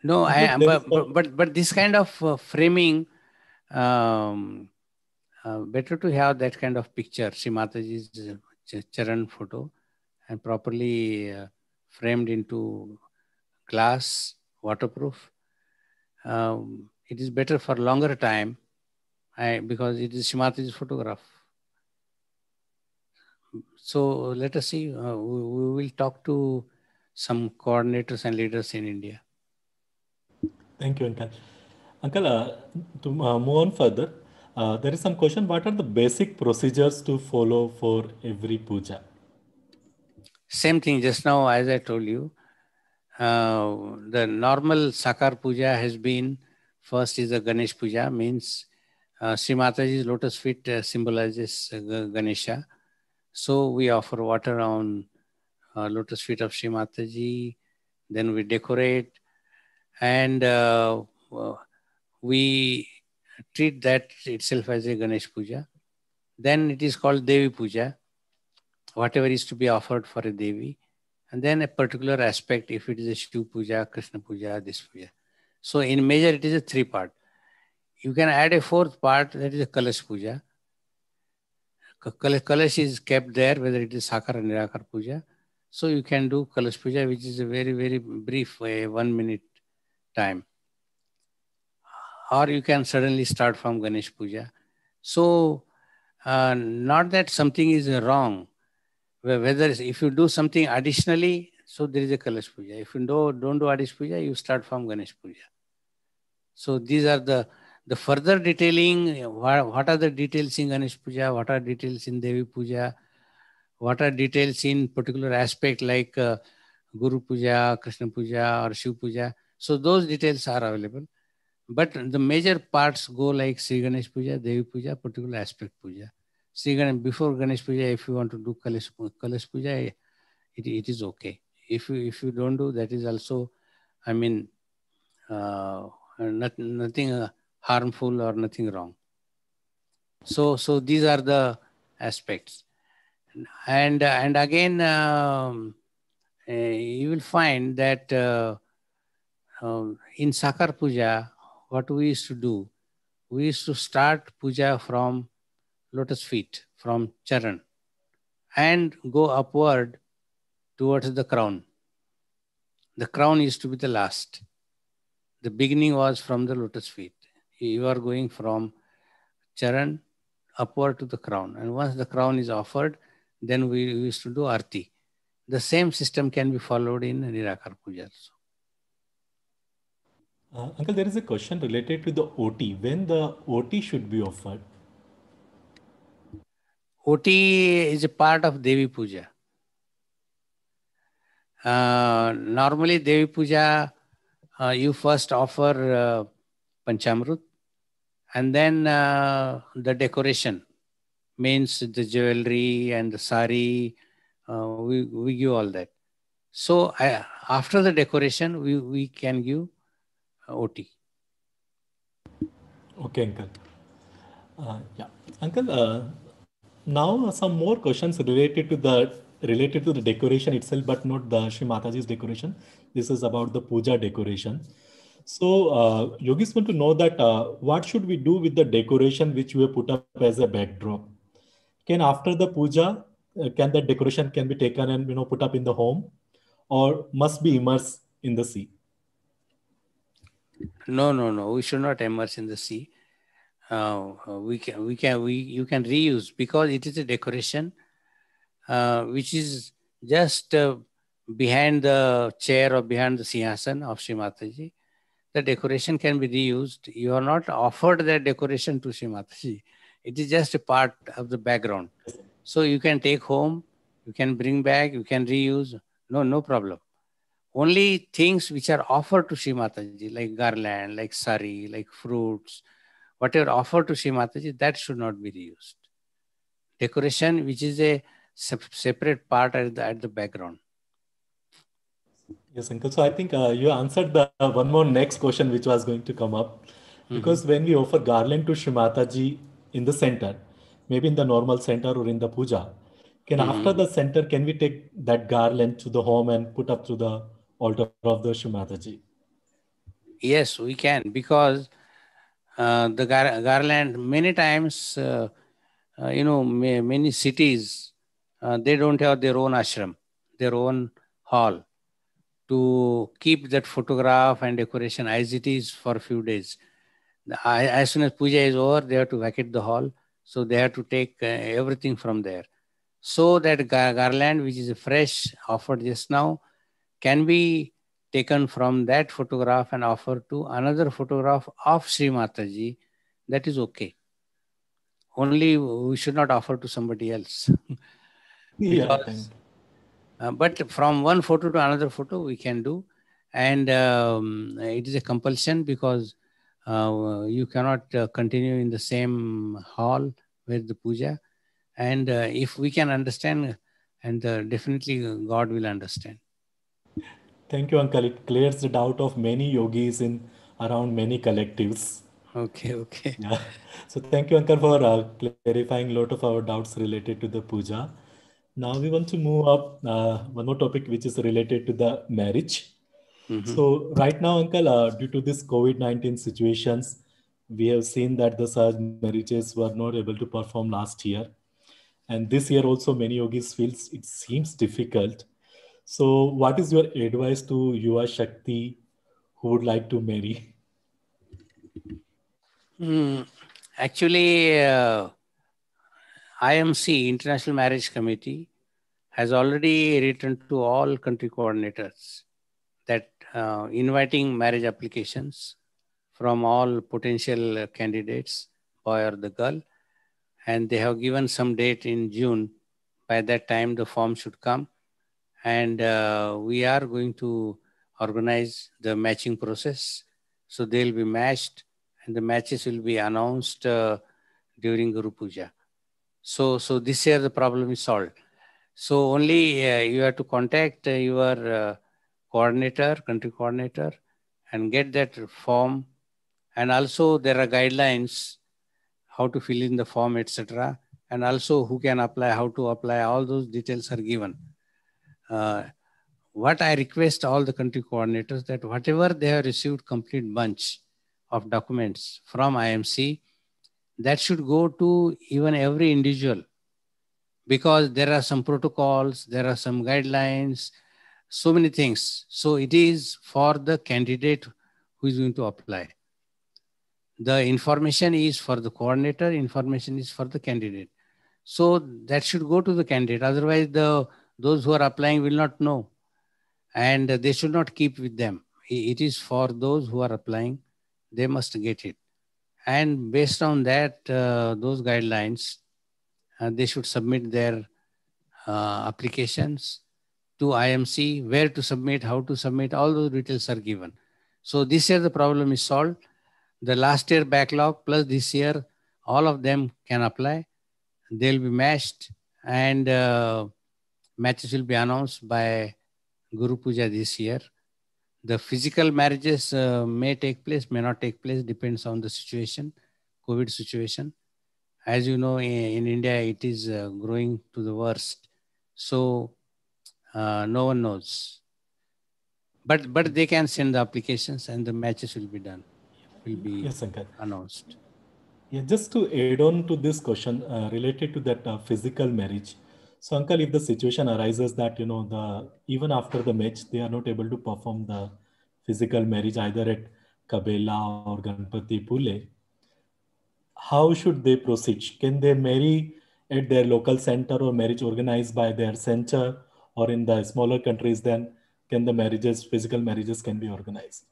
No, Uncle, there is but this kind of framing, better to have that kind of picture, Sri Mataji's Charan photo, and properly framed into glass, waterproof. it is better for longer time because it is Shri Mataji's photograph. So let us see, we will talk to some coordinators and leaders in India. Thank you, Uncle. Uncle, to move on further, there is some question. What are the basic procedures to follow for every puja? Same thing just now, as I told you. The normal Sakar Puja has been, first is a Ganesh Puja, means Sri Mataji's lotus feet symbolizes Ganesha. So we offer water on lotus feet of Sri Mataji, then we decorate, and we treat that itself as a Ganesh Puja. Then it is called Devi Puja, whatever is to be offered for a Devi. And then a particular aspect, if it is a Shiv Puja, Krishna Puja, this Puja. So in major, it is a 3-part. You can add a 4th part, that is a Kalash Puja. Kalash is kept there, whether it is Sakar or Nirakar Puja. So you can do Kalash Puja, which is a very, very brief, 1 minute time. Or you can suddenly start from Ganesh Puja. So not that something is wrong. Whether if you do something additionally, so there is a Kalash Puja. If you don't do Adish Puja, you start from Ganesh Puja. So these are the further detailing. What are the details in Ganesh Puja? What are details in Devi Puja? What are details in particular aspect like Guru Puja, Krishna Puja or Shiv Puja? So those details are available. But the major parts go like Sri Ganesh Puja, Devi Puja, particular aspect Puja. Before Ganesh Puja, if you want to do Kalash Puja, it is okay. If you don't do, that is also, I mean, nothing harmful or nothing wrong. So these are the aspects. And again, you will find that in Sakar Puja, what we used to do, we used to start puja from lotus feet, from charan, and go upward towards the crown. The crown used to be the last. The beginning was from the lotus feet. You are going from charan upward to the crown. And once the crown is offered, then we used to do arti. The same system can be followed in Nirakar Puja also. Uncle, there is a question related to the OT. When the OT should be offered? OT is a part of Devi Puja. Normally, Devi Puja, you first offer Panchamrut, and then the decoration, means the jewelry and the sari, we give all that. So after the decoration, we can give OT. Okay, Uncle. Yeah, Uncle. Now some more questions related to the decoration itself, but not the Shri Mataji's decoration. This is about the puja decoration. So yogis want to know that what should we do with the decoration which we have put up as a backdrop? Can after the puja, can that decoration can be taken and put up in the home, or must be immersed in the sea? No. We should not immerse in the sea. You can reuse, because it is a decoration which is just behind the chair or behind the Singhasan of Shri Mataji. The decoration can be reused. You are not offered that decoration to Shri Mataji. It is just a part of the background. So you can take home, you can bring back, you can reuse. No problem. Only things which are offered to Shri Mataji, like garland, like sari, like fruits, whatever offered to Shri Mataji, that should not be reused. Decoration, which is a separate part at the background. Yes, Uncle. So I think you answered the one more next question which was going to come up. Because when we offer garland to Shri Mataji in the center, maybe in the normal center or in the puja, after the center, can we take that garland to the home and put up to the altar of the Shri Mataji? Yes, we can, because the garland, many times, many cities, they don't have their own ashram, their own hall to keep that photograph and decoration as it is for a few days. As soon as puja is over, they have to vacate the hall. So they have to take everything from there. So that garland, which is fresh, offered just now, can be taken from that photograph and offered to another photograph of Sri Mataji. That is okay. Only we should not offer to somebody else. Yeah, Because, but from one photo to another photo, we can do. And it is a compulsion, because you cannot continue in the same hall with the puja. And if we can understand, and definitely God will understand. thank you, Uncle. It clears the doubt of many yogis in around many collectives. Okay, okay. Yeah. So thank you, Uncle, for clarifying a lot of our doubts related to the puja. Now we want to move up one more topic, which is related to the marriage. Mm-hmm. So right now, Uncle, due to this COVID-19 situations, we have seen that the Sahaj marriages were not able to perform last year. And this year also many yogis feels it seems difficult. So what is your advice to Yuva Shakti who would like to marry? Actually, IMC, International Marriage Committee, has already written to all country coordinators that inviting marriage applications from all potential candidates, boy or the girl, and they have given some date in June. By that time, the form should come, and we are going to organize the matching process. So they'll be matched, and the matches will be announced during Guru Puja. So this year the problem is solved. So only you have to contact your coordinator, country coordinator, and get that form. And also there are guidelines how to fill in the form, etc. And also who can apply, how to apply, all those details are given. What I request all the country coordinators, that whatever they have received complete bunch of documents from IMC, that should go to even every individual, because there are some protocols, there are some guidelines, so many things. So it is for the candidate who is going to apply. The information is for the coordinator, information is for the candidate. So that should go to the candidate. Otherwise, those who are applying will not know, and they should not keep with them. It is for those who are applying. They must get it. And based on that, those guidelines, they should submit their applications to IMC, where to submit, how to submit, all those details are given. So this year the problem is solved. The last year backlog plus this year, all of them can apply. They'll be matched, and matches will be announced by Guru Puja this year. The physical marriages may take place, may not take place, depends on the situation, COVID situation. As you know, in India, it is growing to the worst. So no one knows. But they can send the applications, and the matches will be done, will be Yes, Uncle. announced. Yeah, just to add on to this question related to that physical marriage. So, Uncle, if the situation arises that the even after the match they are not able to perform the physical marriage either at Kabela or Ganpati Pule, how should they proceed? Can they marry at their local center or marriage organized by their center, or in the smaller countries? Then can the marriages, physical marriages, can be organized?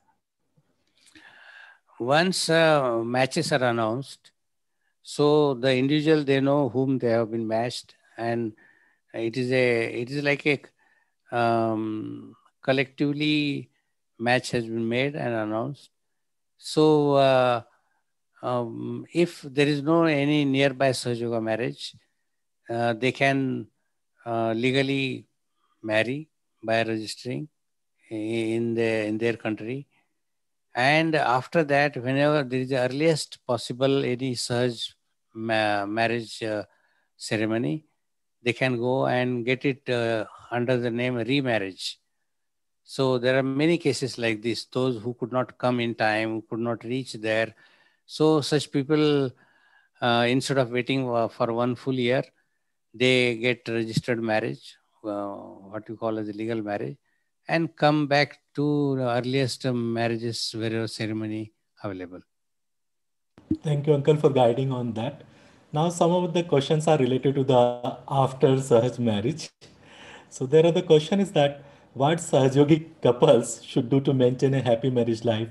Once matches are announced, so the individual, they know whom they have been matched, and it is like a collectively match has been made and announced. So if there is no any nearby Sahajoga marriage, they can legally marry by registering in their country. And after that, whenever there is the earliest possible any Sahaj marriage ceremony, they can go and get it under the name remarriage. So there are many cases like this, those who could not come in time, who could not reach there. So such people, instead of waiting for one full year, they get registered marriage, what you call as a legal marriage, and come back to the earliest marriages wherever ceremony available. Thank you, Uncle, for guiding on that. Now, some of the questions are related to the after Sahaj marriage. So there are the question is that what Sahajyogi couples should do to maintain a happy marriage life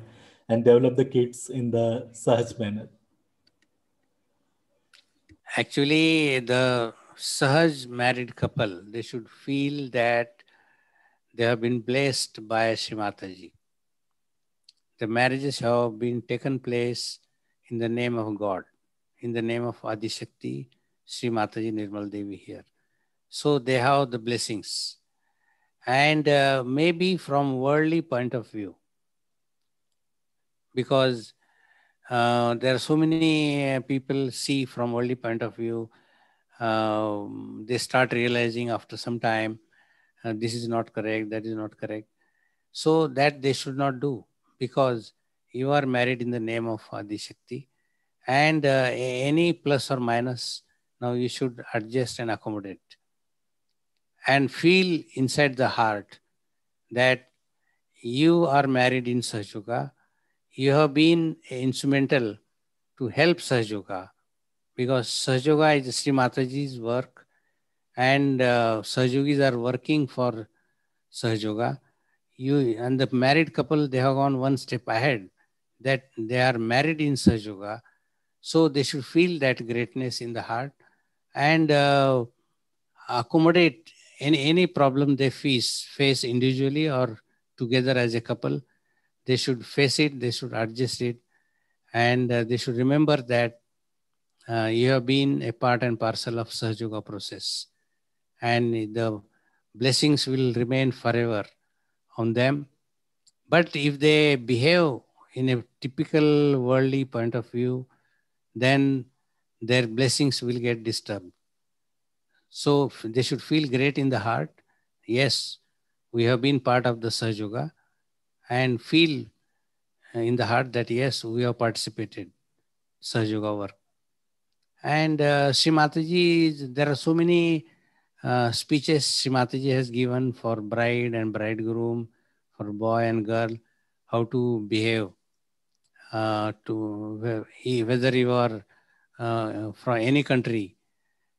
and develop the kids in the Sahaj manner. Actually, the Sahaj married couple, they should feel that they have been blessed by Shri Mataji. The marriages have been taken place in the name of God, in the name of Adi Shakti, Shri Mataji Nirmal Devi here. So they have the blessings. And maybe from worldly point of view, because there are so many people see from worldly point of view, they start realizing after some time, this is not correct, that is not correct. So that they should not do, because you are married in the name of Adi Shakti, and any plus or minus, now you should adjust and accommodate and feel inside the heart that you are married in Sahajoga. You have been instrumental to help Sahajoga, because Sahajoga is Sri Mataji's work, and Sahajogis are working for Sahajoga. You and the married couple, they have gone one step ahead, that they are married in Sahajoga. So they should feel that greatness in the heart and accommodate any problem they face individually or together as a couple. They should face it, they should adjust it, and they should remember that you have been a part and parcel of Sahajoga process, and the blessings will remain forever on them. But if they behave in a typical worldly point of view, then their blessings will get disturbed. So they should feel great in the heart. Yes, we have been part of the Sahajoga, and feel in the heart that yes, we have participated Sahajoga work. And Sri Mataji, there are so many speeches Sri Mataji has given for bride and bridegroom, for boy and girl, how to behave, whether you are from any country.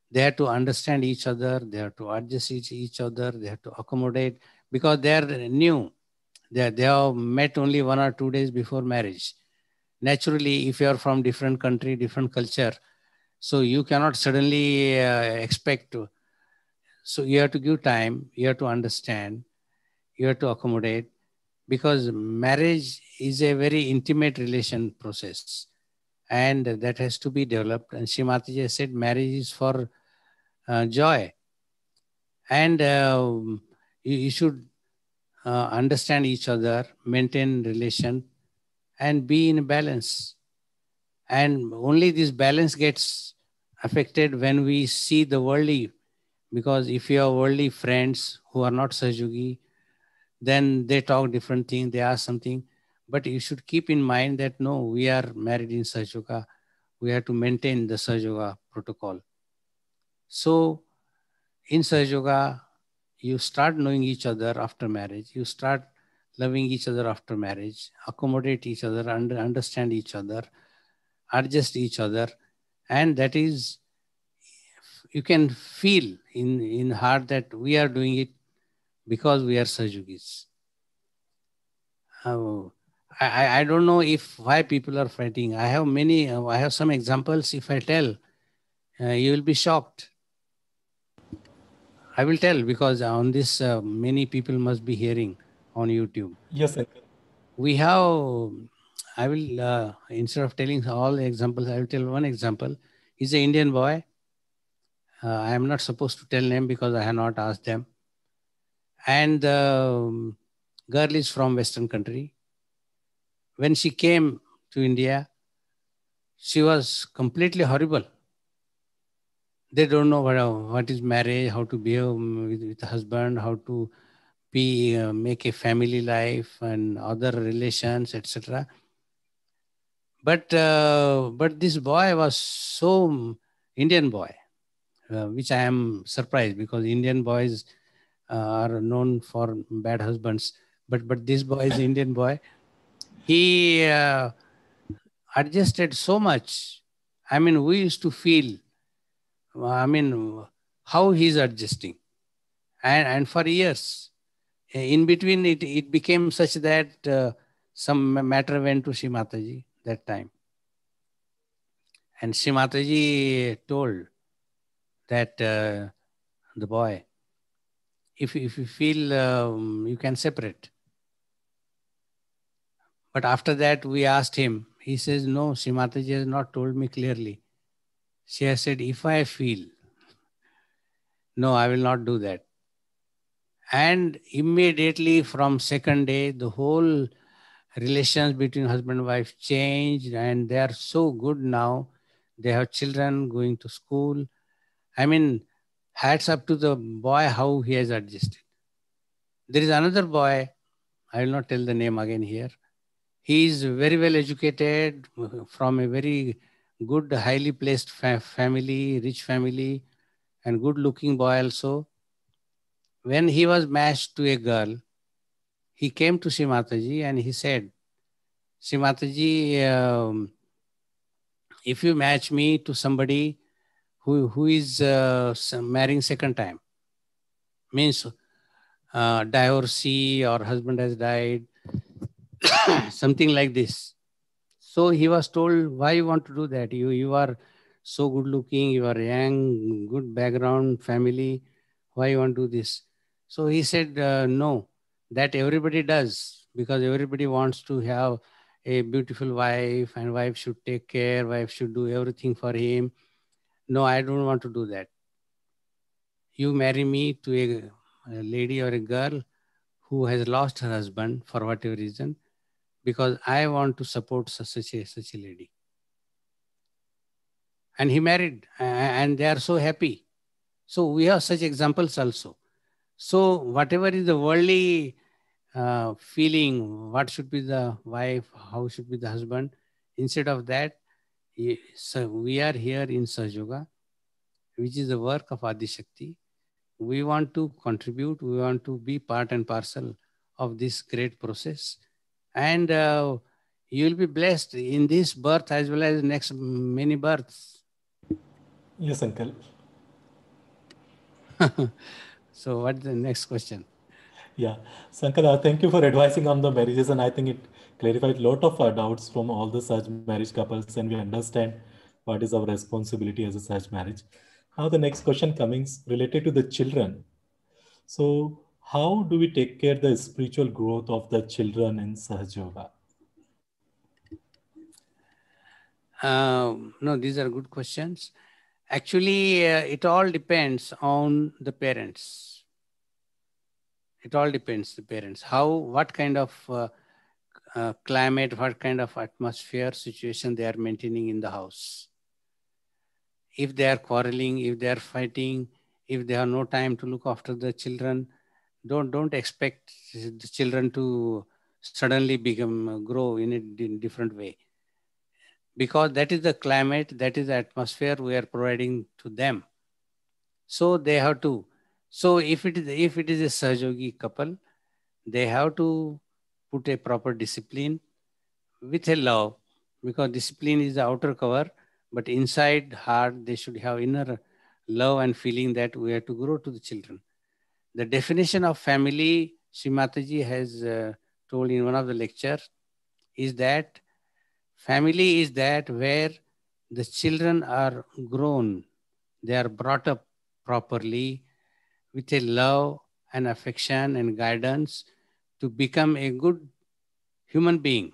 They have to understand each other, they have to adjust each other, they have to accommodate, because they are new. They have met only 1 or 2 days before marriage. Naturally, if you are from different country, different culture, so you cannot suddenly expect to. So you have to give time, you have to understand, you have to accommodate, because marriage is a very intimate relation process, and that has to be developed. And Shri Mataji has said marriage is for joy, and you should understand each other, maintain relation, and be in balance. And only this balance gets affected when we see the worldly, because if you have worldly friends who are not Sahajogi, then they talk different thing, they ask something. But you should keep in mind that no, we are married in Sahajoga. We have to maintain the Sahajoga protocol. So in Sahajoga, you start knowing each other after marriage. You start loving each other after marriage, accommodate each other, understand each other, adjust each other. And that is, you can feel in heart that we are doing it because we are Sahajogis. I don't know if why people are fighting. I have some examples. If I tell, you will be shocked. I will tell, because on this, many people must be hearing on YouTube. Yes, Uncle. We have, I will, instead of telling all the examples, I will tell one example. He's an Indian boy. I am not supposed to tell name because I have not asked them. And the girl is from Western country. When she came to India, she was completely horrible. They don't know what is marriage, how to behave with the husband, how to make a family life and other relations, etc. But this boy was so Indian boy, which I am surprised, because Indian boys are known for bad husbands. But this boy is Indian boy. He adjusted so much. I mean, we used to feel, I mean, how he's adjusting. And for years, in between, it became such that some matter went to Shri Mataji that time. And Shri Mataji told that the boy, if you feel you can separate. But after that, we asked him. He says, no, Shri Mataji has not told me clearly. She has said, if I feel, no, I will not do that. And immediately from second day, the whole relations between husband and wife changed, and they are so good now. They have children going to school. I mean, hats up to the boy, how he has adjusted. There is another boy, I will not tell the name again here. He is very well educated from a very good, highly placed family, rich family, and good looking boy also. When he was matched to a girl, he came to Shri Mataji and he said, Shri Mataji, if you match me to somebody who is marrying second time, means divorcee or husband has died, something like this. So he was told, why you want to do that? You are so good looking, you are young, good background, family. Why you want to do this? So he said, no, that everybody does, because everybody wants to have a beautiful wife, and wife should take care, wife should do everything for him. No, I don't want to do that. You marry me to a lady or a girl who has lost her husband for whatever reason, because I want to support such a lady. And he married, and they are so happy. So we have such examples also. So whatever is the worldly feeling, what should be the wife, how should be the husband, instead of that, so we are here in Sahaja Yoga, which is the work of Adi Shakti. We want to contribute, we want to be part and parcel of this great process. And you will be blessed in this birth as well as next many births. Yes, Uncle. So what's the next question? Yeah, Sankar, thank you for advising on the marriages, and I think it clarified a lot of our doubts from all the such marriage couples, and we understand what is our responsibility as a such marriage. Now, the next question coming related to the children. So, how do we take care the spiritual growth of the children in Sahaja Yoga? No, these are good questions. Actually, it all depends on the parents. It all depends the parents. What kind of climate, what kind of atmosphere, situation they are maintaining in the house. If they are quarreling, if they are fighting, if they have no time to look after the children, don't expect the children to suddenly grow in a different way, because that is the climate, that is the atmosphere we are providing to them. So they have to. So if it is a Sahaja couple, they have to put a proper discipline with a love, because discipline is the outer cover, but inside heart they should have inner love and feeling that we have to grow to the children. The definition of family, Shri Mataji has told in one of the lectures, is that family is that where the children are grown, they are brought up properly with a love and affection and guidance to become a good human being,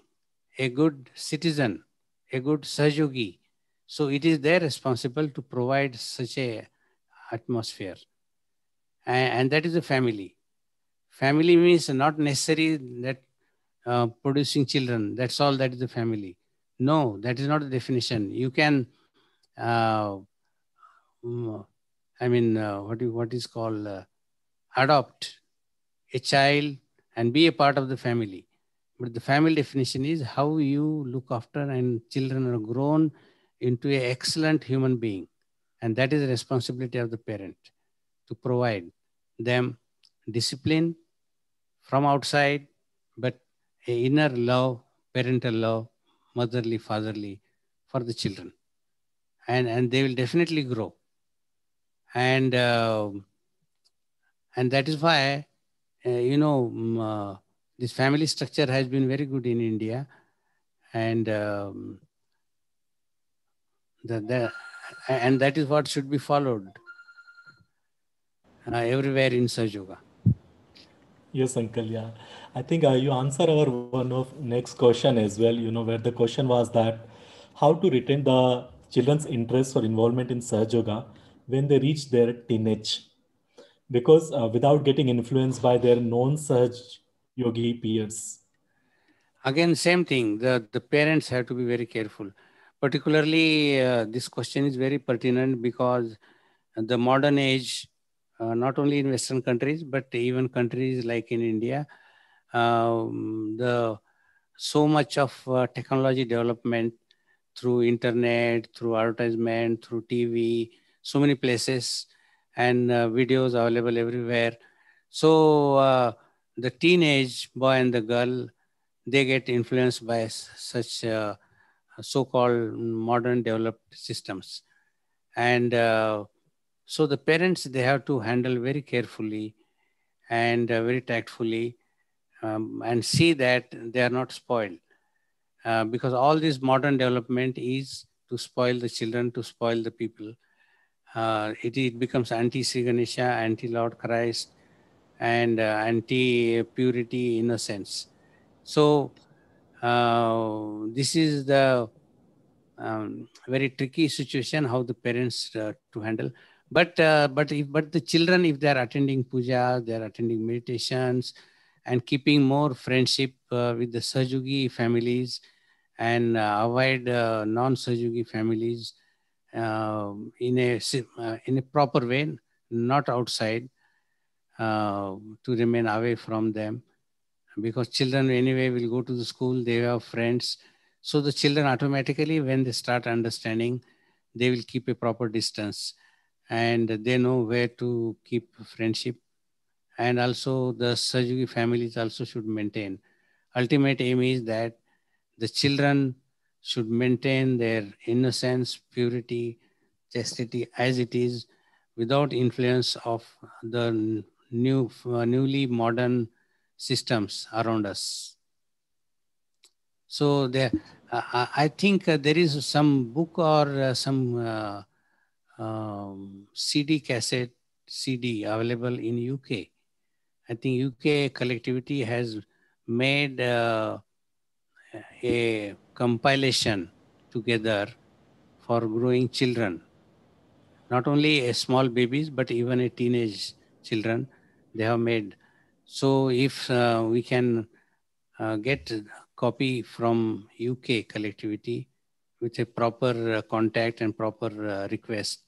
a good citizen, a good Sahaja. So it is their responsibility to provide such a atmosphere. And that is a family. Family means not necessarily that producing children, that's all that is the family. No, that is not the definition. You can, what is called adopt a child and be a part of the family. But the family definition is how you look after and children are grown into an excellent human being. And that is the responsibility of the parent to provide them discipline from outside, but a inner love, parental love motherly, fatherly for the children. And they will definitely grow. And that is why, this family structure has been very good in India. And that is what should be followed everywhere in Sahaja Yoga. Yes, Uncle. Yeah, I think you answer our one of next question as well. Where the question was that how to retain the children's interest or involvement in Sahaja Yoga when they reach their teenage, because without getting influenced by their non-Sahaj Yogi peers. Again, same thing. The parents have to be very careful. Particularly, this question is very pertinent because the modern age, not only in Western countries, but even countries like in India, the so much of technology development through internet, through advertisement, through TV, so many places, and videos available everywhere. So the teenage boy and the girl, they get influenced by such so-called modern developed systems. And so the parents, they have to handle very carefully and very tactfully, and see that they are not spoiled. Because all this modern development is to spoil the children, to spoil the people. It becomes anti-Sri Ganesha, anti-Lord Christ, and anti-purity innocence. So this is the very tricky situation how the parents to handle. But the children, if they are attending puja, they are attending meditations, and keeping more friendship with the Sahaja families, and avoid non-Sahaja families in a proper way, not outside, to remain away from them, because children anyway will go to the school, they have friends. So the children automatically, when they start understanding, they will keep a proper distance, and they know where to keep friendship. And also the Sahaja families also should maintain. Ultimate aim is that the children should maintain their innocence, purity, chastity as it is, without influence of the newly modern systems around us. So there, I think there is some book or some CD available in UK. I think UK collectivity has made a compilation together for growing children, not only a small babies, but even a teenage children they have made. So if we can get a copy from UK collectivity with a proper contact and proper request,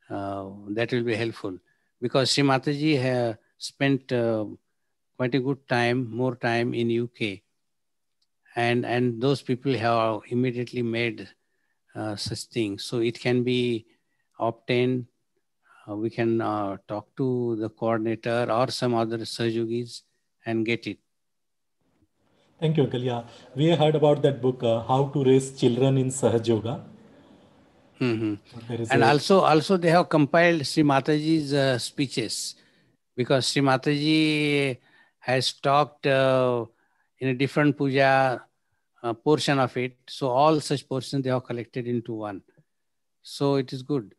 that will be helpful, because Sri Mataji has spent quite a good time, more time in UK, and those people have immediately made such things. So it can be obtained. We can talk to the coordinator or some other Sahajogis and get it. Thank you, Uncle. Yeah, we heard about that book, How to Raise Children in Sahaj Yoga. Mm-hmm. There is And also they have compiled Sri Mataji's speeches, because Sri Mataji has talked in a different puja portion of it. So all such portions they have collected into one. So it is good.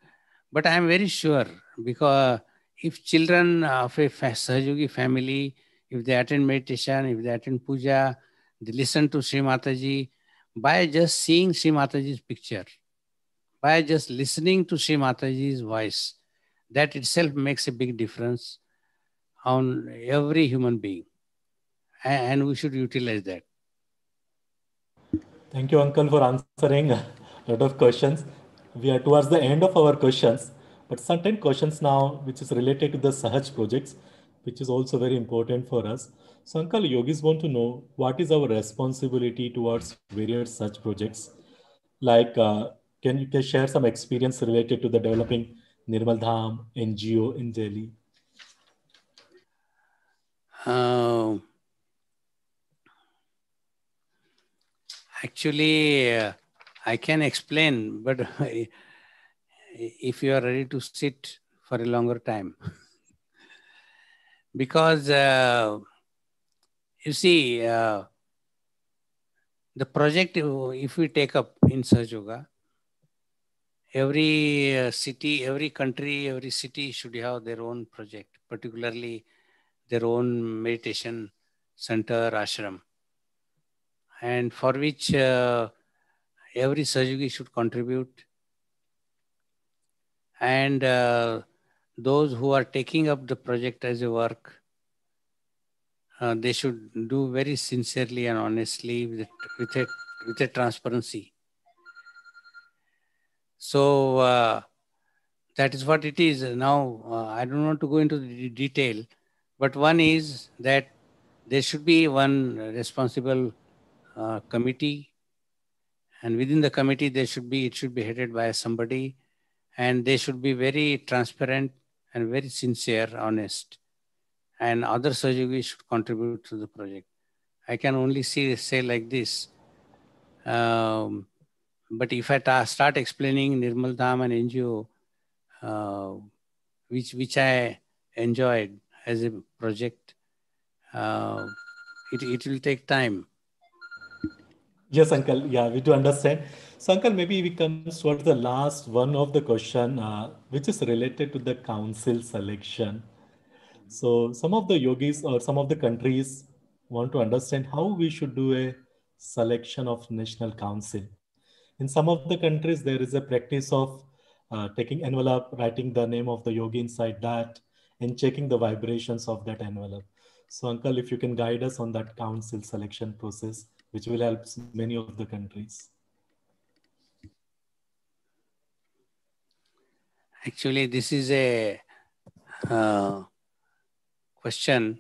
But I am very sure, because if children of a Sahajogi family, if they attend meditation, if they attend puja, they listen to Sri Mataji, by just seeing Sri Mataji's picture, by just listening to Sri Mataji's voice, that itself makes a big difference on every human being. And we should utilize that. Thank you, Uncle, for answering a lot of questions. We are towards the end of our questions, but certain questions now, which is related to the Sahaj projects, which is also very important for us. So, Uncle, yogis want to know what is our responsibility towards various such projects. Like, can share some experience related to the developing Nirmal Dham NGO in Delhi? Actually, I can explain, but if you are ready to sit for a longer time, because you see, the project, if we take up in Sahaja Yoga, every city, every country, every city should have their own project, particularly their own meditation center, ashram, and for which every Sahaja should contribute. And those who are taking up the project as a work, they should do very sincerely and honestly with a transparency. So that is what it is. Now, I don't want to go into the detail, but one is that there should be one responsible committee, and within the committee, it should be headed by somebody, and they should be very transparent and very sincere, honest, and other Sahayogis should contribute to the project. I can only say like this. But if I start explaining Nirmal Dham and NGO, which I enjoyed as a project, it will take time. Yes, Uncle. Yeah, we do understand. So, Uncle, maybe we come towards the last one of the question, which is related to the council selection. So, some of the yogis or some of the countries want to understand how we should do a selection of national council. In some of the countries, there is a practice of taking envelope, writing the name of the yogi inside that, and checking the vibrations of that envelope. So, Uncle, if you can guide us on that council selection process, which will help many of the countries. Actually, this is a question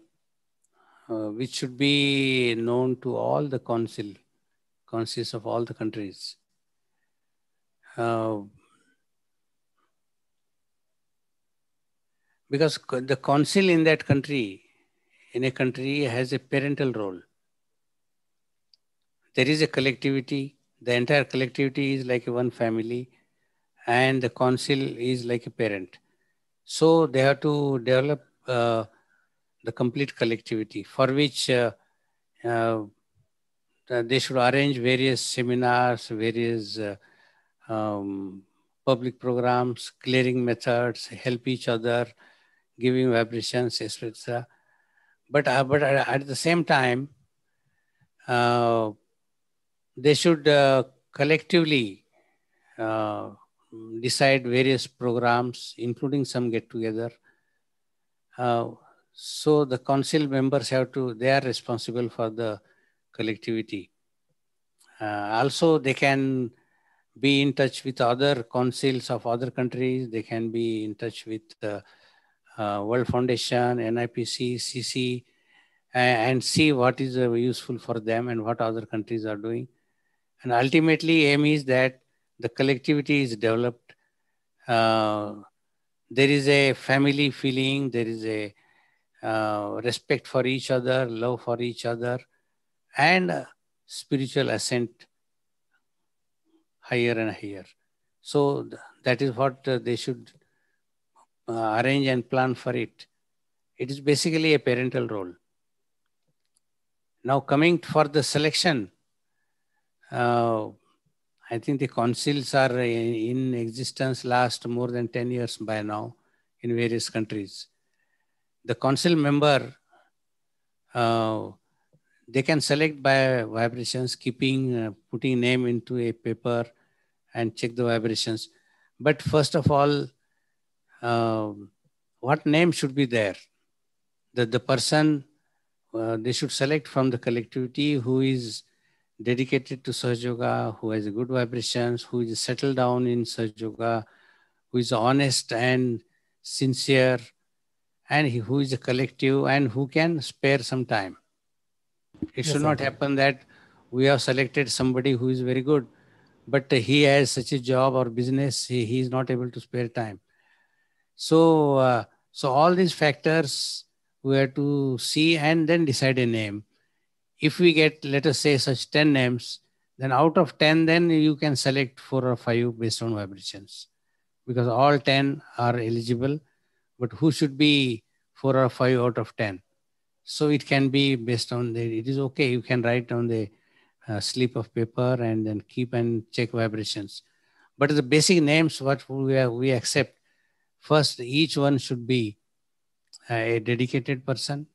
which should be known to all the councils of all the countries. Because the council in that country, in a country, has a parental role. There is a collectivity. The entire collectivity is like one family, and the council is like a parent. So they have to develop the complete collectivity, for which they should arrange various seminars, various public programs, clearing methods, help each other, giving vibrations, etc. But at the same time, they should collectively decide various programs, including some get-together. So the council members they are responsible for the collectivity. Also, they can be in touch with other councils of other countries. They can be in touch with World Foundation, NIPC, CC, and see what is useful for them and what other countries are doing. And ultimately, aim is that the collectivity is developed. There is a family feeling. There is a respect for each other, love for each other, and spiritual ascent higher and higher. So that is what they should arrange and plan for it. It is basically a parental role. Now coming for the selection, I think the councils are in existence last more than 10 years by now in various countries. The council member, they can select by vibrations, putting name into a paper and check the vibrations. But first of all, what name should be there? The person, they should select from the collectivity who is dedicated to Sahaja Yoga, who has good vibrations, who is settled down in Sahaja Yoga, who is honest and sincere, and who is a collective and who can spare some time. It should not happen that we have selected somebody who is very good, but he has such a job or business, he is not able to spare time. So, so all these factors we have to see and then decide a name. If we get, let us say, such 10 names, Then out of 10, then you can select 4 or 5 based on vibrations, because all 10 are eligible, but who should be 4 or 5 out of 10? So it can be based on it is okay. You can write on the slip of paper and then keep and check vibrations. But the basic names, what we accept, first, each one should be a dedicated person,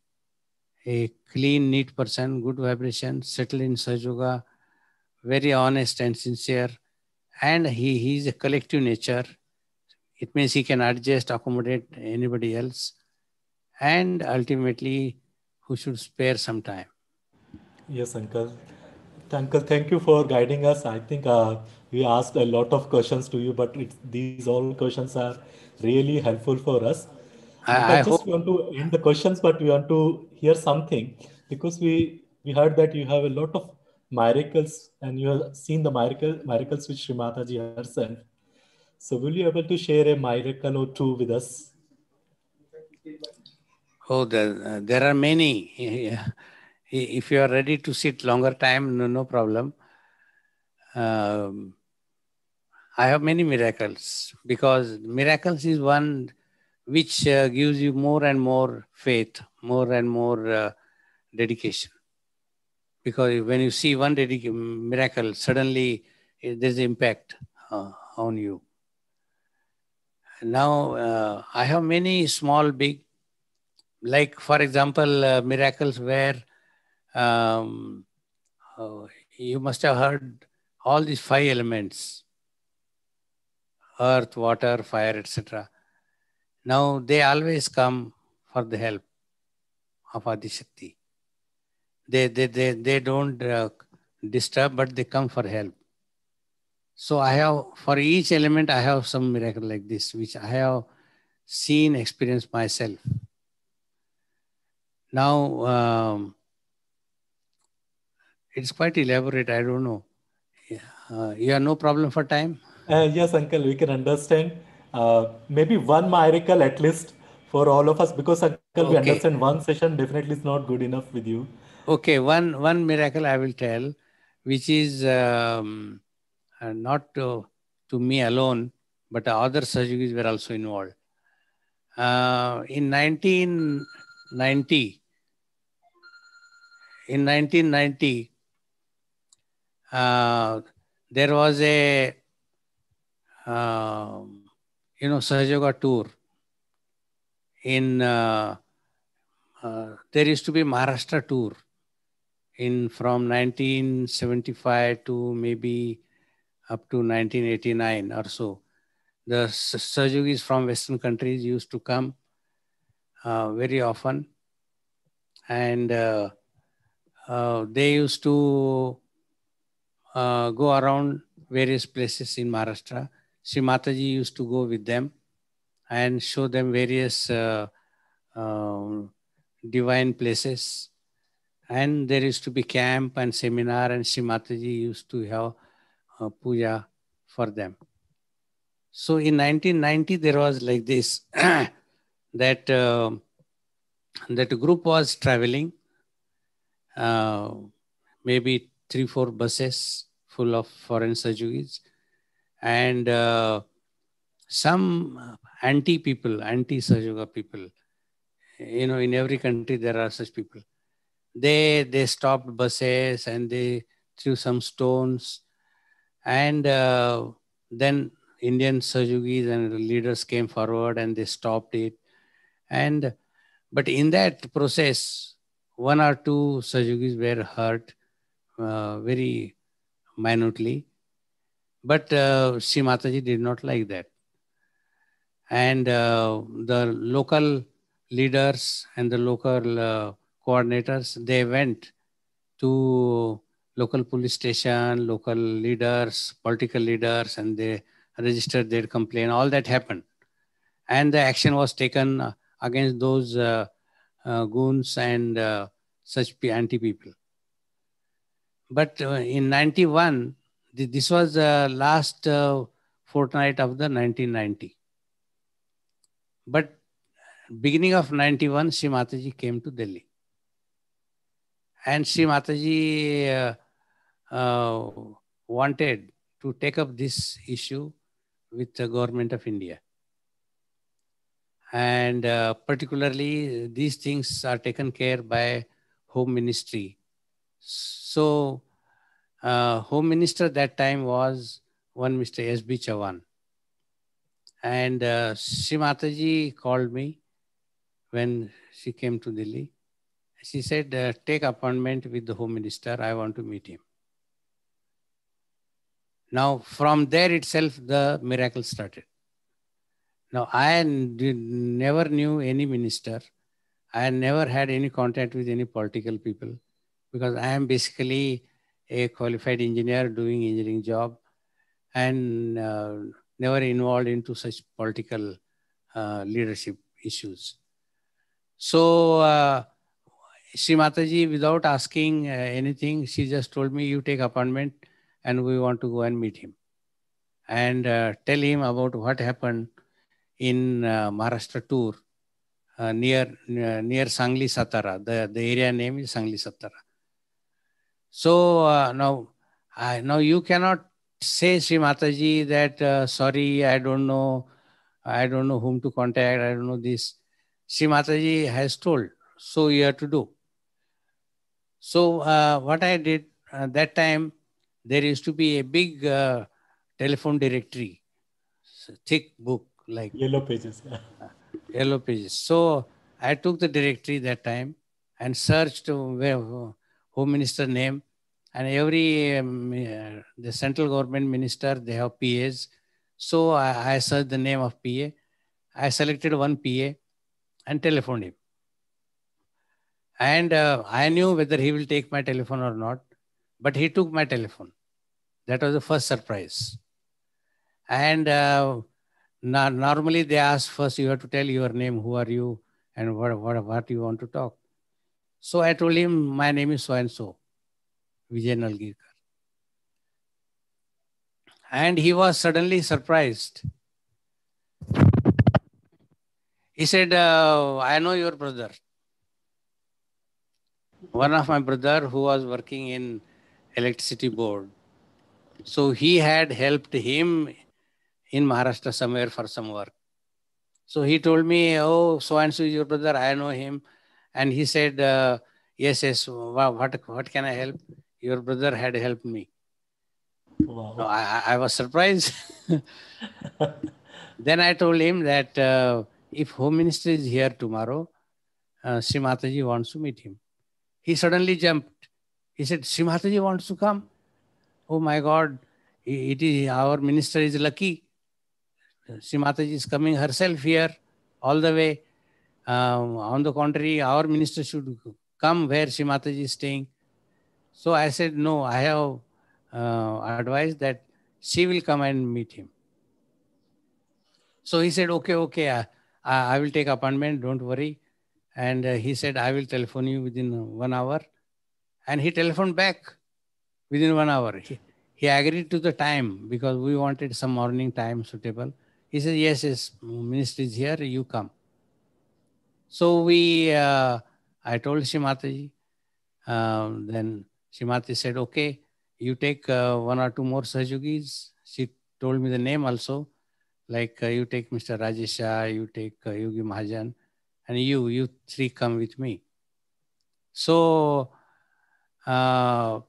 a clean, neat person, good vibration, settled in Sahaja Yoga, very honest and sincere, and he is a collective nature. It means he can adjust, accommodate anybody else, and ultimately, who should spare some time. Yes, Uncle. Uncle, thank you for guiding us. I think we asked a lot of questions to you, but these all questions are really helpful for us. But I just hope. want to end the questions, but we want to hear something because we heard that you have a lot of miracles and you have seen the miracles with Sri Mataji herself. So will you able to share a miracle or two with us? Oh, there are many. If you are ready to sit longer time, no problem. I have many miracles, because miracles is one which gives you more and more faith, more and more dedication. Because when you see one miracle, suddenly there's impact on you. Now, I have many small, big, like for example, miracles where um, you must have heard all these 5 elements: earth, water, fire, etc. Now they always come for the help of Adishakti. They don't disturb, but they come for help. So I have, for each element, I have some miracle like this, which I have seen, experienced myself. Now, it's quite elaborate. I don't know. You have no problem for time? Yes, Uncle, we can understand. Maybe one miracle at least for all of us, because Uncle, we understand Okay. one session definitely is not good enough with you. Okay. One miracle I will tell, which is not to me alone, but other surgeries were also involved. In 1990, there was a Sahaja Yoga tour in. There used to be Maharashtra tour in from 1975 to maybe up to 1989 or so. The Sahaja Yogis from Western countries used to come very often, and they used to go around various places in Maharashtra. Sri Mataji used to go with them and show them various divine places. And there used to be camp and seminar, and Sri Mataji used to have puja for them. So in 1990, there was like this, that that group was traveling, maybe 3-4 buses full of foreign Sahaja Yogis, and some anti-Sahaja Yoga people. In every country there are such people. They stopped buses and they threw some stones, and then Indian Sahaja Yogis and leaders came forward and they stopped it. But in that process, 1 or 2 Sahaja Yogis were hurt very minutely. But Sri Mataji did not like that. And the local leaders and the local coordinators, they went to local police station, local leaders, political leaders, and they registered their complaint. All that happened. And the action was taken against those goons and such anti-people. But in 91, this was the last fortnight of the 1990. But beginning of 91, Sri Mataji came to Delhi. And Sri Mataji wanted to take up this issue with the government of India. And particularly these things are taken care by Home Ministry. So Home Minister that time was one Mr. S.B. Chauhan. And Shri Mataji called me when she came to Delhi. She said, take appointment with the Home Minister. I want to meet him. Now, from there itself, the miracle started. Now, I never knew any minister. I never had any contact with any political people because I am basically a qualified engineer doing engineering job and never involved into such political leadership issues. So Shri Mataji, without asking anything, she just told me, you take appointment and we want to go and meet him and tell him about what happened in Maharashtra tour near Sangli Satara. The area name is Sangli Satara. So now you cannot say, Shri Mataji, that sorry, I don't know whom to contact, I don't know this. Shri Mataji has told, so you have to do. So what I did that time, there used to be a big telephone directory, thick book like Yellow pages. Yellow pages. So I took the directory that time and searched Home Minister name, and every the central government minister, they have PAs. So I searched the name of PA. I selected one PA and telephoned him. And I knew whether he will take my telephone or not, but he took my telephone. That was the first surprise. And normally they ask first, you have to tell your name, who are you, and what you want to talk. So I told him, my name is so-and-so, Vijay Nalgirkar. And he was suddenly surprised. He said, I know your brother. One of my brother who was working in electricity board. So he had helped him in Maharashtra somewhere for some work. So he told me, oh, so-and-so is your brother, I know him. And he said, yes, what can I help? Your brother had helped me. Wow. No, I was surprised. Then I told him that if Home Minister is here tomorrow, Shri Mataji wants to meet him. He suddenly jumped. He said, Shri Mataji wants to come. Oh my God, it is our minister is lucky. Shri Mataji is coming herself here all the way. On the contrary, our minister should come where Shri Mataji is staying. So I said, no, I have advised that she will come and meet him. So he said, okay, I will take appointment, don't worry. And he said, I will telephone you within 1 hour. And he telephoned back within 1 hour. He agreed to the time because we wanted some morning time suitable. He said, yes, minister is here, you come. So I told Shri Mataji. Then Shri Mataji said, okay, you take 1 or 2 more Sahajogis. She told me the name also. Like you take Mr. Rajesh Shah, you take Yogi Mahajan, and you 3 come with me. So, but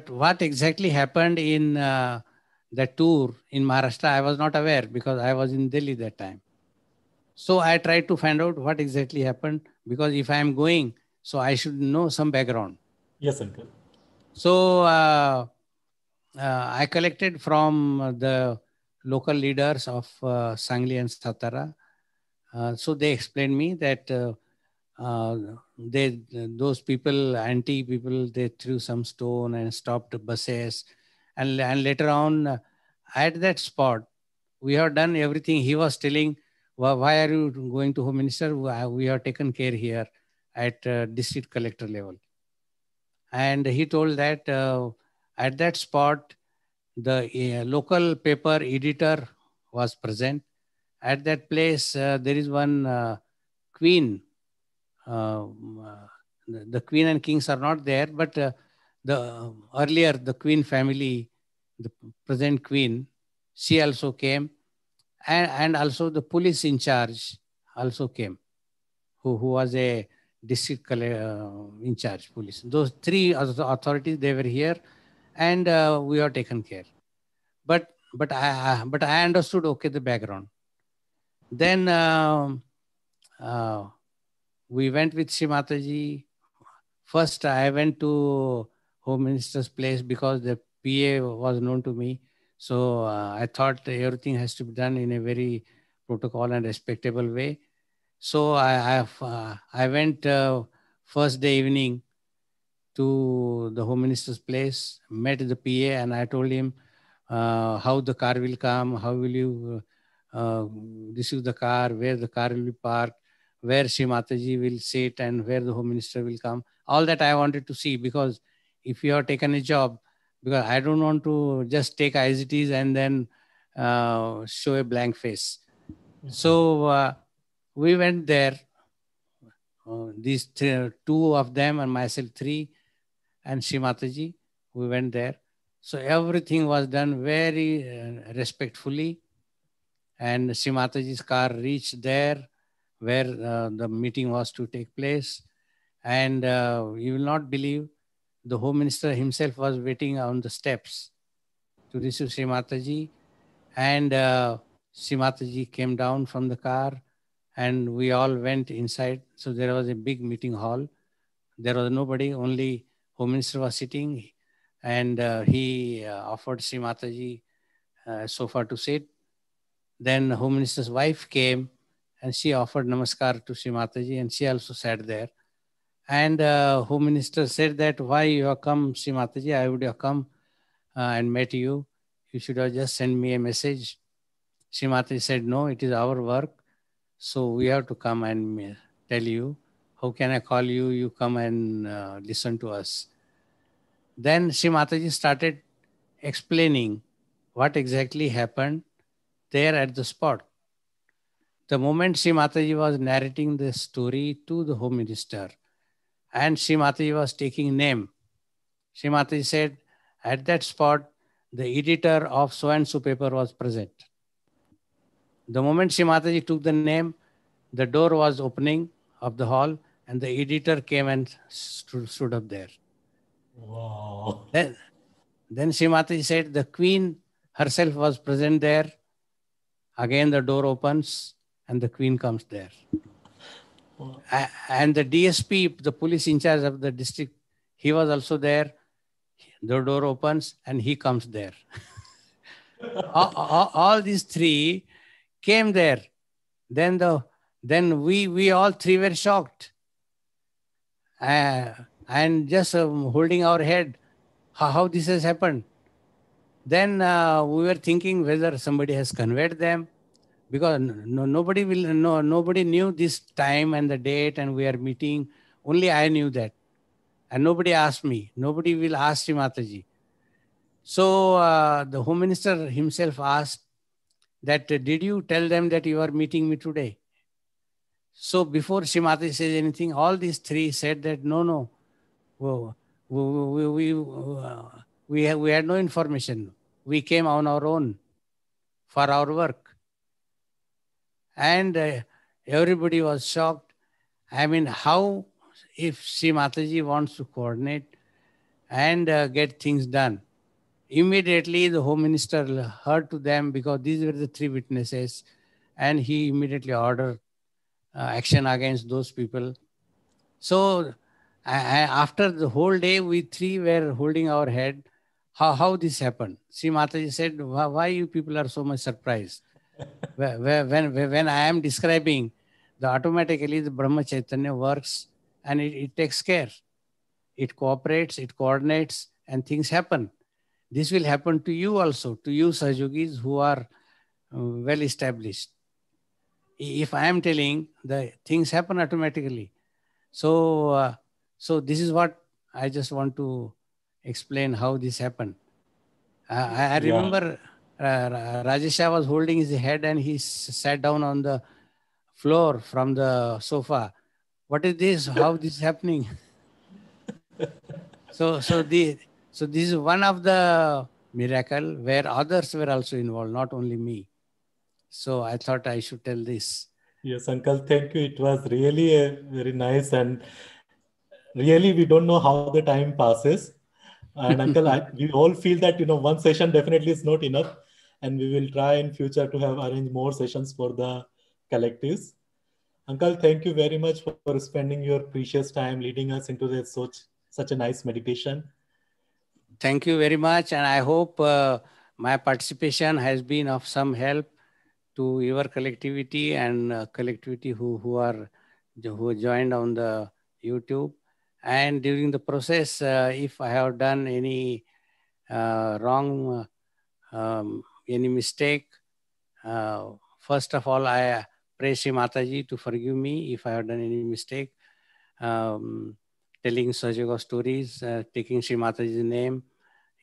what exactly happened in that tour in Maharashtra, I was not aware because I was in Delhi that time. So I tried to find out what exactly happened, because if I am going, so I should know some background. Yes, uncle. So I collected from the local leaders of Sangli and Satara. So they explained me that those people, anti people, they threw some stone and stopped buses. And later on, at that spot, we have done everything. He was telling, why are you going to Home Minister? We have taken care here at district collector level. And he told that at that spot, the local paper editor was present. At that place, there is one queen. The queen and kings are not there, but earlier the Queen family, the present Queen, she also came, and also the police in charge also came, who was a district in charge police. Those three authorities, they were here, and we are taken care. But I understood okay the background. Then we went with Shri Mataji. First, I went to Home Minister's place because the PA was known to me. So I thought everything has to be done in a very protocol and respectable way. So I went first day evening to the Home Minister's place, met the PA, and I told him how the car will come, how will you receive the car, where the car will be parked, where Shri Mataji will sit, and where the Home Minister will come. All that I wanted to see, because if you have taken a job, because I don't want to just take ICTs and then show a blank face. So we went there, these two of them and myself, three, and Shri Mataji, we went there. So everything was done very respectfully. And Shri Mataji's car reached there where the meeting was to take place. And you will not believe, the Home Minister himself was waiting on the steps to receive Shri Mataji. And Shri Mataji came down from the car and we all went inside. So there was a big meeting hall. There was nobody, only Home Minister was sitting, and he offered Shri Mataji a sofa to sit. Then Home Minister's wife came and she offered namaskar to Shri Mataji, and she also sat there. And Home Minister said that, why you have come, Shri Mataji? I would have come and met you. You should have just sent me a message. Shri Mataji said, no, it is our work. So we have to come and tell you. How can I call you? You come and listen to us. Then Shri Mataji started explaining what exactly happened there at the spot. The moment Shri Mataji was narrating the story to the Home Minister, and Shri Mataji was taking name, Shri Mataji said, at that spot, the editor of so-and-so paper was present. The moment Shri Mataji took the name, the door was opening of the hall, and the editor came and stood up there. Wow. Then Shri Mataji said the Queen herself was present there. Again, the door opens and the Queen comes there. Wow. And the DSP, the police in charge of the district, he was also there. The door opens and he comes there. all these three came there. Then we all three were shocked. And just holding our head, how this has happened. Then we were thinking whether somebody has conveyed them, because nobody knew this time and the date and we are meeting. Only I knew that. And nobody asked me. Nobody will ask Shri Mataji. So the Home Minister himself asked that, did you tell them that you are meeting me today? So before Shri Mataji says anything, all these three said that, no. We had no information. We came on our own for our work. And everybody was shocked. I mean, how, if Shri Mataji wants to coordinate and get things done, immediately the Home Minister heard to them, because these were the three witnesses, and he immediately ordered action against those people. So after the whole day, we three were holding our head. How this happened? Shri Mataji said, why you people are so much surprised? when I am describing, automatically the Brahma Chaitanya works and it takes care. It cooperates, it coordinates, and things happen. This will happen to you also, to you Sahajogis who are well established. If I am telling, the things happen automatically. So this is what I just want to explain, how this happened. I remember Rajesha was holding his head and he sat down on the floor from the sofa. What is this? How this is happening? So this is one of the miracle where others were also involved, not only me. So I thought I should tell this. Yes, Uncle, thank you. It was really very nice, and really we don't know how the time passes. And Uncle, we all feel that one session definitely is not enough, and we will try in future to have arrange more sessions for the collectives. Uncle, thank you very much for spending your precious time leading us into such a nice meditation. Thank you very much, and I hope my participation has been of some help to your collectivity and collectivity who joined on the YouTube. And during the process, if I have done any wrong, any mistake, first of all, I pray Shri Mataji to forgive me if I have done any mistake. Telling Sahaja stories, taking Shri Mataji's name,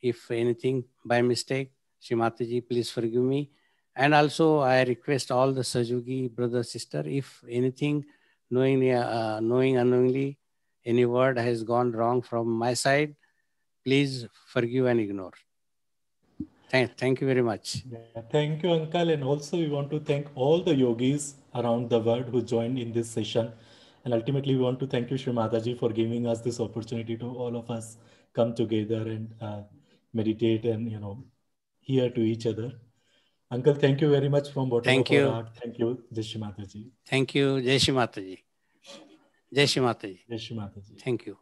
if anything by mistake, Shri Mataji, please forgive me. And also I request all the Sahajogi brother, sister, if anything knowingly, unknowingly, any word has gone wrong from my side, please forgive and ignore. Thank you very much. Yeah, thank you, Uncle. And also we want to thank all the yogis around the world who joined in this session. And ultimately, we want to thank you, Shri Mataji, for giving us this opportunity to all of us come together and meditate and, hear to each other. Uncle, thank you very much from bottom Thank of our you. heart. Thank you, Jai Shri Mataji. Thank you, Jai Shri Mataji. Jai Shri Mataji. Jai Shri Mataji. Thank you.